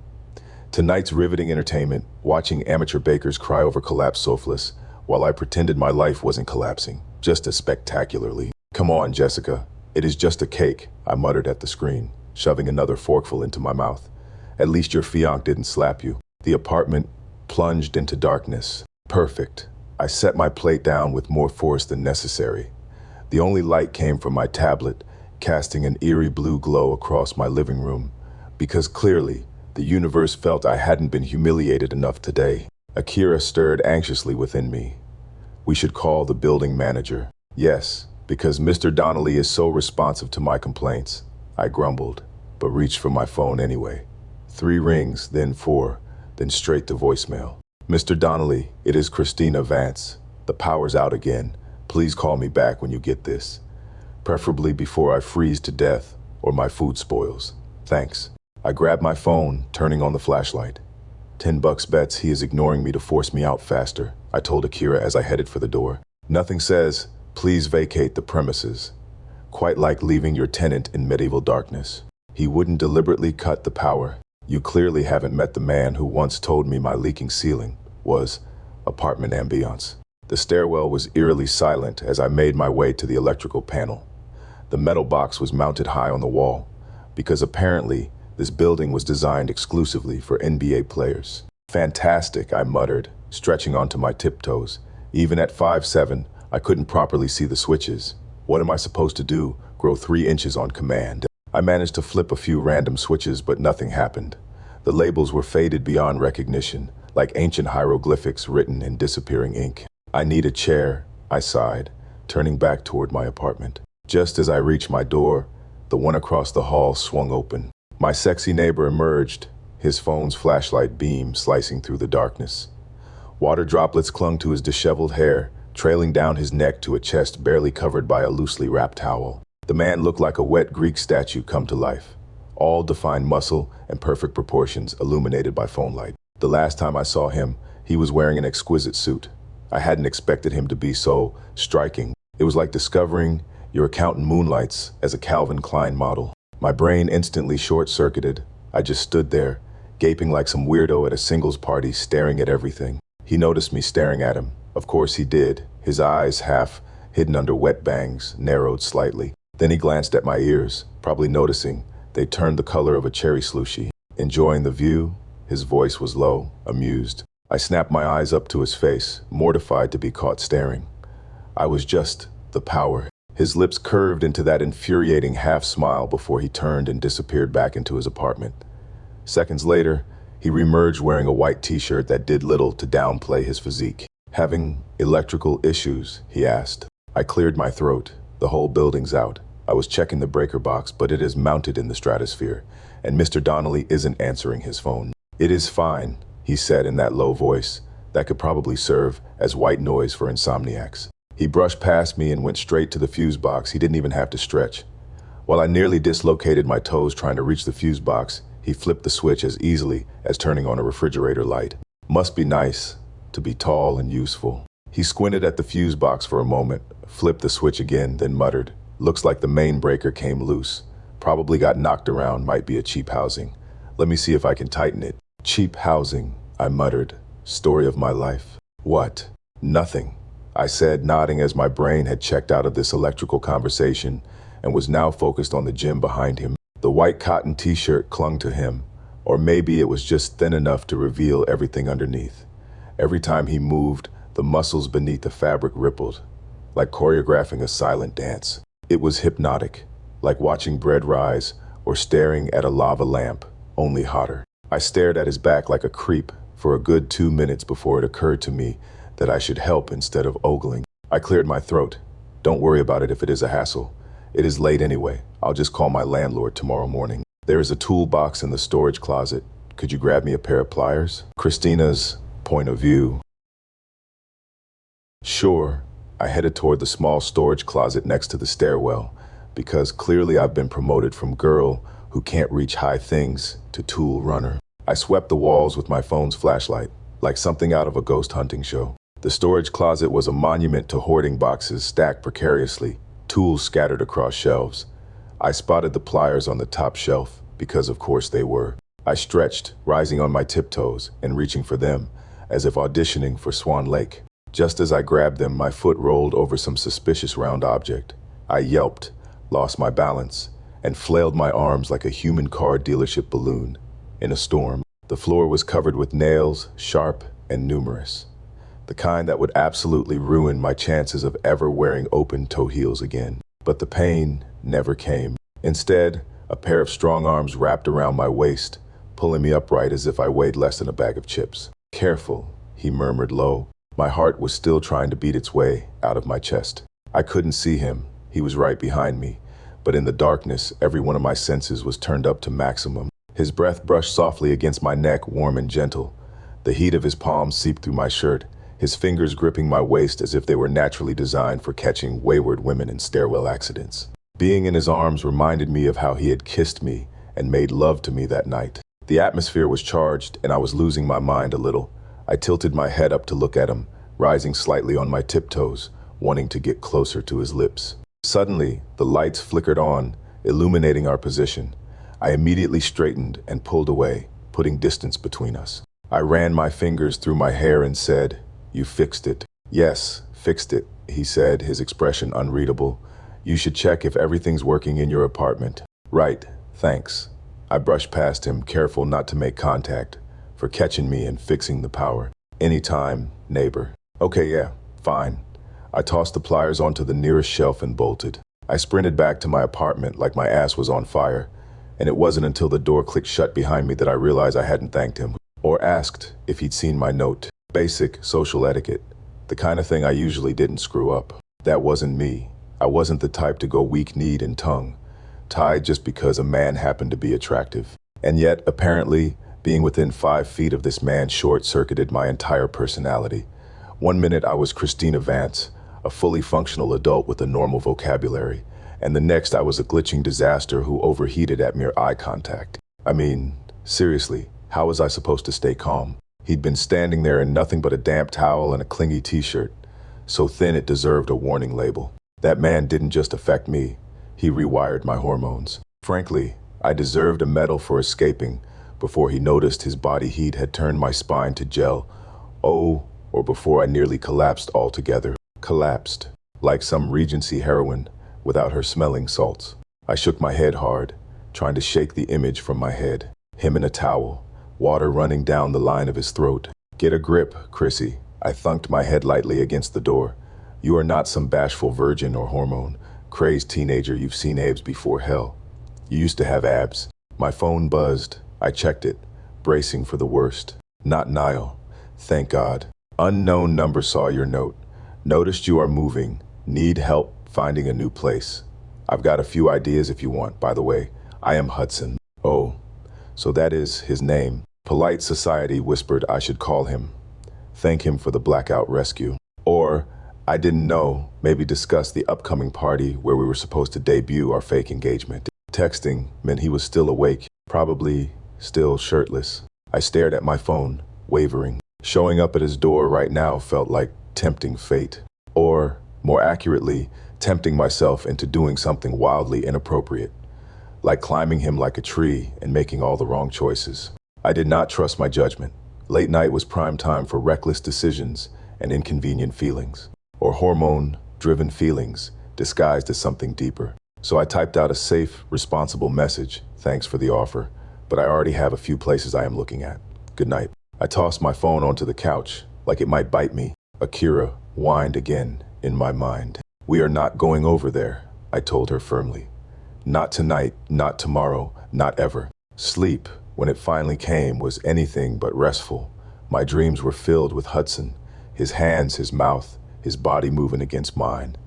Tonight's riveting entertainment, watching amateur bakers cry over collapsed sofas, while I pretended my life wasn't collapsing, just as spectacularly. Come on, Jessica. It is just a cake, I muttered at the screen, shoving another forkful into my mouth. At least your fiancé didn't slap you. The apartment plunged into darkness. Perfect. I set my plate down with more force than necessary. The only light came from my tablet, casting an eerie blue glow across my living room, because clearly, the universe felt I hadn't been humiliated enough today. Akira stirred anxiously within me. We should call the building manager. Yes, because Mr. Donnelly is so responsive to my complaints, I grumbled, but reached for my phone anyway. 3 rings, then 4, then straight to voicemail. Mr. Donnelly, it is Christina Vance. The power's out again. Please call me back when you get this. Preferably before I freeze to death or my food spoils. Thanks. I grabbed my phone, turning on the flashlight. $10 bets he is ignoring me to force me out faster, I told Akira as I headed for the door. Nothing says, please vacate the premises. Quite like leaving your tenant in medieval darkness. He wouldn't deliberately cut the power. You clearly haven't met the man who once told me my leaking ceiling was apartment ambiance. The stairwell was eerily silent as I made my way to the electrical panel. The metal box was mounted high on the wall, because apparently this building was designed exclusively for NBA players. Fantastic, I muttered, stretching onto my tiptoes. Even at 5'7", I couldn't properly see the switches. What am I supposed to do? Grow 3 inches on command? I managed to flip a few random switches, but nothing happened. The labels were faded beyond recognition, like ancient hieroglyphics written in disappearing ink. I need a chair, I sighed, turning back toward my apartment. Just as I reached my door, the one across the hall swung open. My sexy neighbor emerged, his phone's flashlight beam slicing through the darkness. Water droplets clung to his disheveled hair, trailing down his neck to a chest barely covered by a loosely wrapped towel. The man looked like a wet Greek statue come to life, all defined muscle and perfect proportions illuminated by phone light. The last time I saw him, he was wearing an exquisite suit. I hadn't expected him to be so striking. It was like discovering your accountant moonlights as a Calvin Klein model. My brain instantly short-circuited. I just stood there, gaping like some weirdo at a singles party, staring at everything. He noticed me staring at him. Of course he did. His eyes, half hidden under wet bangs, narrowed slightly. Then he glanced at my ears, probably noticing they turned the color of a cherry slushie. Enjoying the view? His voice was low, amused. I snapped my eyes up to his face, mortified to be caught staring. I was just the power. His lips curved into that infuriating half smile before he turned and disappeared back into his apartment. Seconds later, He reemerged wearing a white t-shirt that did little to downplay his physique. "Having electrical issues?" he asked. I cleared my throat. "The whole building's out. I was checking the breaker box, but it is mounted in the stratosphere, and Mr. Donnelly isn't answering his phone." "It is fine," he said in that low voice that could probably serve as white noise for insomniacs. He brushed past me and went straight to the fuse box. He didn't even have to stretch. While I nearly dislocated my toes trying to reach the fuse box, he flipped the switch as easily as turning on a refrigerator light. Must be nice to be tall and useful. He squinted at the fuse box for a moment, flipped the switch again, then muttered, "Looks like the main breaker came loose. Probably got knocked around, might be a cheap housing. Let me see if I can tighten it." "Cheap housing," I muttered. Story of my life. "What?" "Nothing," I said, nodding as my brain had checked out of this electrical conversation and was now focused on the gym behind him. The white cotton t-shirt clung to him, or maybe it was just thin enough to reveal everything underneath. Every time he moved, the muscles beneath the fabric rippled, like choreographing a silent dance. It was hypnotic, like watching bread rise or staring at a lava lamp, only hotter. I stared at his back like a creep for a good 2 minutes before it occurred to me that I should help instead of ogling. I cleared my throat. "Don't worry about it if it is a hassle. It is late anyway. I'll just call my landlord tomorrow morning. There is a toolbox in the storage closet. Could you grab me a pair of pliers?" Christina's point of view. Sure. I headed toward the small storage closet next to the stairwell, because clearly I've been promoted from girl who can't reach high things to tool runner. I swept the walls with my phone's flashlight, like something out of a ghost hunting show. The storage closet was a monument to hoarding boxes stacked precariously, tools scattered across shelves. I spotted the pliers on the top shelf, because of course they were. I stretched, rising on my tiptoes and reaching for them, as if auditioning for Swan Lake. Just as I grabbed them, my foot rolled over some suspicious round object. I yelped, lost my balance, and flailed my arms like a human car dealership balloon. In a storm, the floor was covered with nails, sharp and numerous. The kind that would absolutely ruin my chances of ever wearing open-toe heels again. But the pain never came. Instead, a pair of strong arms wrapped around my waist, pulling me upright as if I weighed less than a bag of chips. "Careful," he murmured low. My heart was still trying to beat its way out of my chest. I couldn't see him. He was right behind me. But in the darkness, every one of my senses was turned up to maximum. His breath brushed softly against my neck, warm and gentle. The heat of his palms seeped through my shirt, his fingers gripping my waist as if they were naturally designed for catching wayward women in stairwell accidents. Being in his arms reminded me of how he had kissed me and made love to me that night. The atmosphere was charged, and I was losing my mind a little. I tilted my head up to look at him, rising slightly on my tiptoes, wanting to get closer to his lips. Suddenly, the lights flickered on, illuminating our position. I immediately straightened and pulled away, putting distance between us. I ran my fingers through my hair and said, "You fixed it." "Yes, fixed it," he said, his expression unreadable. "You should check if everything's working in your apartment." "Right, thanks." I brushed past him, careful not to make contact, for catching me and fixing the power. "Anytime, neighbor." "Okay, yeah, fine." I tossed the pliers onto the nearest shelf and bolted. I sprinted back to my apartment like my ass was on fire, and it wasn't until the door clicked shut behind me that I realized I hadn't thanked him, or asked if he'd seen my note. Basic social etiquette, the kind of thing I usually didn't screw up. That wasn't me. I wasn't the type to go weak-kneed and tongue-tied just because a man happened to be attractive. And yet, apparently, being within 5 feet of this man short-circuited my entire personality. One minute I was Christina Vance, a fully functional adult with a normal vocabulary, and the next I was a glitching disaster who overheated at mere eye contact. I mean, seriously, how was I supposed to stay calm? He'd been standing there in nothing but a damp towel and a clingy t-shirt, so thin it deserved a warning label. That man didn't just affect me, he rewired my hormones. Frankly, I deserved a medal for escaping before he noticed his body heat had turned my spine to gel. Oh, or before I nearly collapsed altogether. Collapsed, like some Regency heroine without her smelling salts. I shook my head hard, trying to shake the image from my head. Him in a towel, water running down the line of his throat. "Get a grip, Chrissy." I thunked my head lightly against the door. "You are not some bashful virgin or hormone-crazed teenager you've seen abs before. Hell, you used to have abs." My phone buzzed. I checked it. bracing for the worst. Not Niall. Thank God. Unknown number saw your note. Noticed you are moving. Need help finding a new place. I've got a few ideas if you want, by the way. I am Hudson. Oh, so that is his name. Polite society whispered I should call him. Thank him for the blackout rescue. Or, I didn't know, maybe discuss the upcoming party where we were supposed to debut our fake engagement. Texting meant he was still awake, probably still shirtless. I stared at my phone, wavering. Showing up at his door right now felt like tempting fate. Or, more accurately, tempting myself into doing something wildly inappropriate. Like climbing him like a tree and making all the wrong choices. I did not trust my judgment. Late night was prime time for reckless decisions and inconvenient feelings. Or hormone-driven feelings disguised as something deeper. So I typed out a safe, responsible message, thanks for the offer, but I already have a few places I am looking at. Good night. I tossed my phone onto the couch, like it might bite me. Akira whined again in my mind. We are not going over there, I told her firmly. Not tonight, not tomorrow, not ever. Sleep, when it finally came, was anything but restful. My dreams were filled with Hudson, his hands, his mouth, his body moving against mine.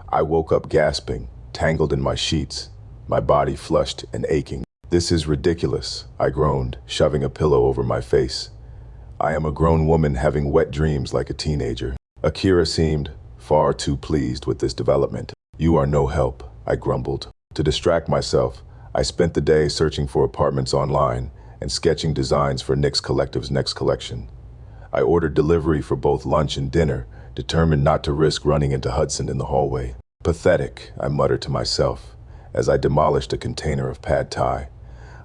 I woke up gasping, tangled in my sheets, my body flushed and aching. This is ridiculous, I groaned, shoving a pillow over my face. I am a grown woman having wet dreams like a teenager. Akira seemed far too pleased with this development. You are no help, I grumbled. To distract myself, I spent the day searching for apartments online and sketching designs for Nick's Collective's next collection. I ordered delivery for both lunch and dinner, determined not to risk running into Hudson in the hallway. Pathetic, I muttered to myself as I demolished a container of pad thai.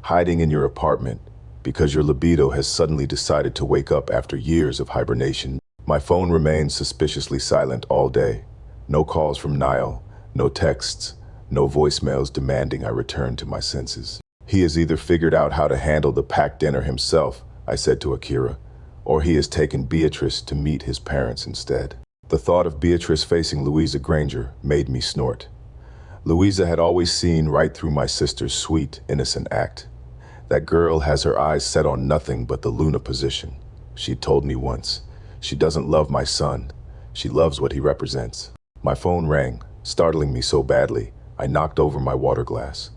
Hiding in your apartment because your libido has suddenly decided to wake up after years of hibernation. My phone remained suspiciously silent all day. No calls from Niall, no texts, no voicemails demanding I return to my senses. He has either figured out how to handle the packed dinner himself, I said to Akira, or he has taken Beatrice to meet his parents instead. The thought of Beatrice facing Louisa Granger made me snort. Louisa had always seen right through my sister's sweet, innocent act. That girl has her eyes set on nothing but the Luna position. She told me once. She doesn't love my son. She loves what he represents. My phone rang, startling me so badly, I knocked over my water glass.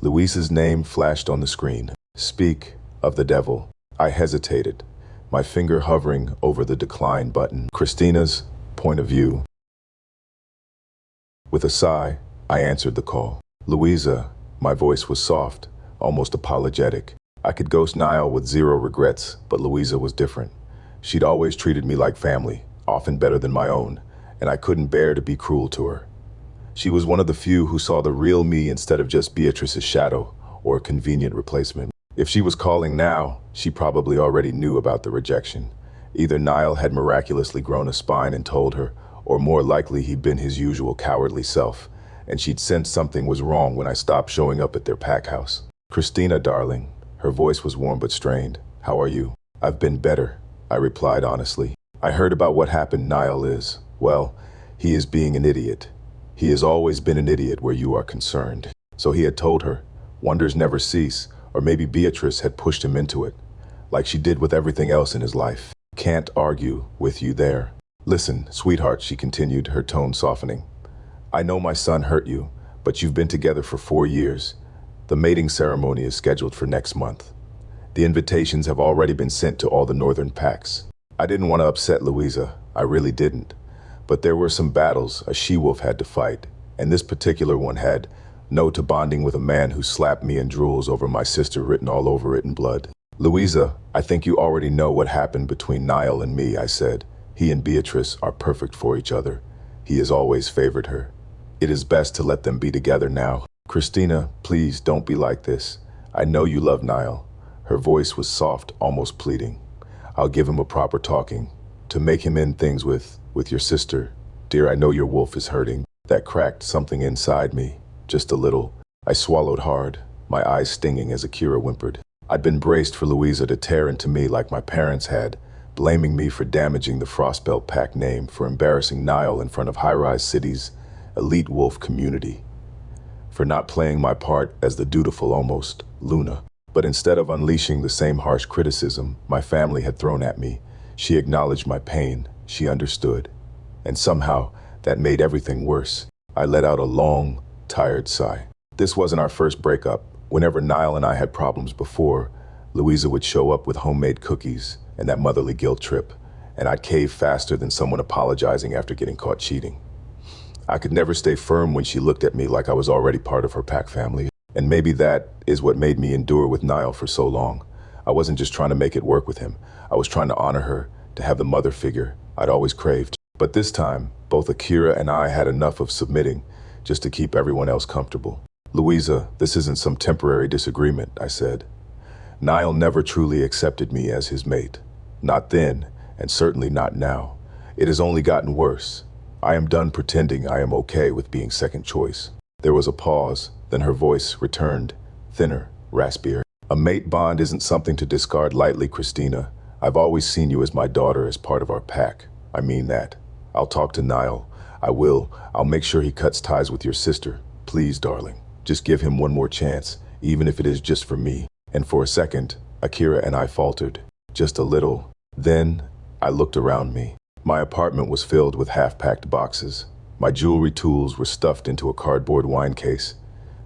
Louisa's name flashed on the screen. Speak of the devil. I hesitated, my finger hovering over the decline button. Christina's point of view. With a sigh, I answered the call. Louisa, my voice was soft, almost apologetic. I could ghost Niall with zero regrets, but Louisa was different. She'd always treated me like family, often better than my own, and I couldn't bear to be cruel to her. She was one of the few who saw the real me instead of just Beatrice's shadow or a convenient replacement. If she was calling now, she probably already knew about the rejection. Either Niall had miraculously grown a spine and told her, or more likely he'd been his usual cowardly self, and she'd sensed something was wrong when I stopped showing up at their pack house. Christina, darling. Her voice was warm but strained. How are you? I've been better, I replied honestly. I heard about what happened. Niall is, well, he is being an idiot. He has always been an idiot where you are concerned. So he had told her. Wonders never cease, or maybe Beatrice had pushed him into it, like she did with everything else in his life. Can't argue with you there. Listen, sweetheart, she continued, her tone softening. I know my son hurt you, but you've been together for 4 years. The mating ceremony is scheduled for next month. The invitations have already been sent to all the northern packs. I didn't want to upset Louisa, I really didn't. But there were some battles a she-wolf had to fight, and this particular one had no to bonding with a man who slapped me in drools over my sister written all over it in blood. Louisa, I think you already know what happened between Niall and me, I said. He and Beatrice are perfect for each other. He has always favored her. It is best to let them be together now. Christina, please don't be like this. I know you love Niall. Her voice was soft, almost pleading. I'll give him a proper talking. To make him end things with your sister. Dear, I know your wolf is hurting. That cracked something inside me. Just a little. I swallowed hard, my eyes stinging as Akira whimpered. I'd been braced for Louisa to tear into me like my parents had, blaming me for damaging the Frostbelt Pack name, for embarrassing Niall in front of High-Rise City's elite wolf community, for not playing my part as the dutiful almost Luna. But instead of unleashing the same harsh criticism my family had thrown at me, she acknowledged my pain. She understood. And somehow, that made everything worse. I let out a long, tired sigh. This wasn't our first breakup. Whenever Niall and I had problems before, Louisa would show up with homemade cookies and that motherly guilt trip, and I'd cave faster than someone apologizing after getting caught cheating. I could never stay firm when she looked at me like I was already part of her pack family. And maybe that is what made me endure with Niall for so long. I wasn't just trying to make it work with him. I was trying to honor her, to have the mother figure I'd always craved. But this time, both Akira and I had enough of submitting just to keep everyone else comfortable. Louisa, this isn't some temporary disagreement, I said. Niall never truly accepted me as his mate. Not then, and certainly not now. It has only gotten worse. I am done pretending I am okay with being second choice. There was a pause, then her voice returned, thinner, raspier. A mate bond isn't something to discard lightly, Christina. I've always seen you as my daughter, as part of our pack. I mean that. I'll talk to Niall. I will. I'll make sure he cuts ties with your sister. Please, darling. Just give him one more chance, even if it is just for me. And for a second, Akira and I faltered. Just a little. Then, I looked around me. My apartment was filled with half-packed boxes. My jewelry tools were stuffed into a cardboard wine case,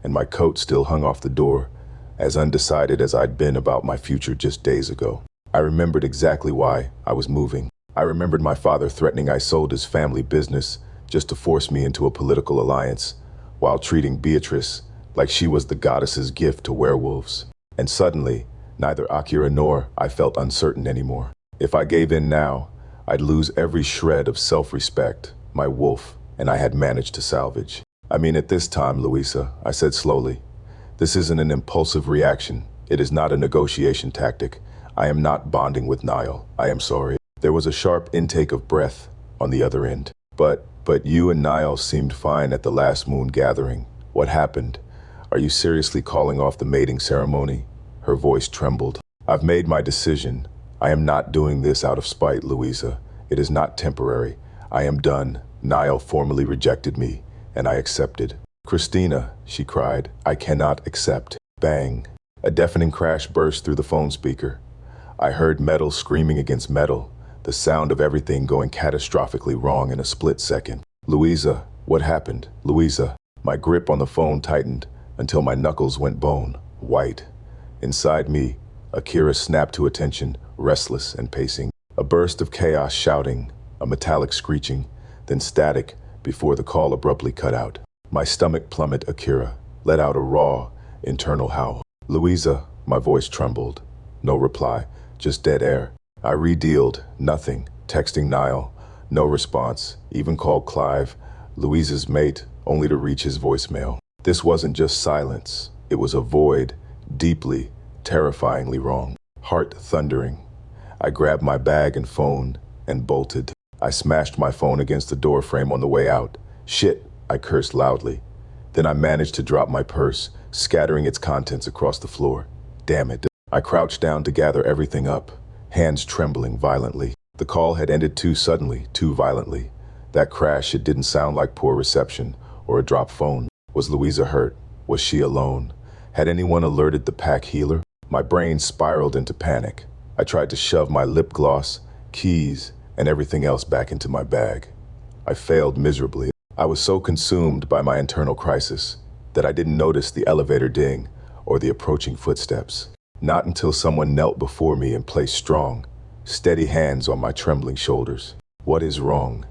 and my coat still hung off the door, as undecided as I'd been about my future just days ago. I remembered exactly why I was moving. I remembered my father threatening I sold his family business just to force me into a political alliance, while treating Beatrice like she was the goddess's gift to werewolves. And suddenly, neither Akira nor I felt uncertain anymore. If I gave in now, I'd lose every shred of self-respect my wolf and I had managed to salvage. I mean, at this time, Louisa, I said slowly, this isn't an impulsive reaction. It is not a negotiation tactic. I am not bonding with Niall. I am sorry. There was a sharp intake of breath on the other end. But you and Niall seemed fine at the last moon gathering. What happened? Are you seriously calling off the mating ceremony? Her voice trembled. I've made my decision. I am not doing this out of spite, Louisa. It is not temporary. I am done. Niall formally rejected me, and I accepted. Christina, she cried, I cannot accept. Bang. A deafening crash burst through the phone speaker. I heard metal screaming against metal, the sound of everything going catastrophically wrong in a split second. Louisa, what happened? Louisa. My grip on the phone tightened until my knuckles went bone white. Inside me, Akira snapped to attention, restless and pacing. A burst of chaos shouting, a metallic screeching, then static before the call abruptly cut out. My stomach plummeted. Akira let out a raw, internal howl. Louisa, my voice trembled. No reply, just dead air. I redealed, nothing, texting Niall, no response, even called Clive, Louisa's mate, only to reach his voicemail. This wasn't just silence, it was a void, deeply, terrifyingly wrong. Heart thundering. I grabbed my bag and phone and bolted. I smashed my phone against the door frame on the way out. Shit, I cursed loudly. Then I managed to drop my purse, scattering its contents across the floor. Damn it. I crouched down to gather everything up, hands trembling violently. The call had ended too suddenly, too violently. That crash, it didn't sound like poor reception or a dropped phone. Was Louisa hurt? Was she alone? Had anyone alerted the pack healer? My brain spiraled into panic. I tried to shove my lip gloss, keys, and everything else back into my bag. I failed miserably. I was so consumed by my internal crisis that I didn't notice the elevator ding or the approaching footsteps. Not until someone knelt before me and placed strong, steady hands on my trembling shoulders. What is wrong?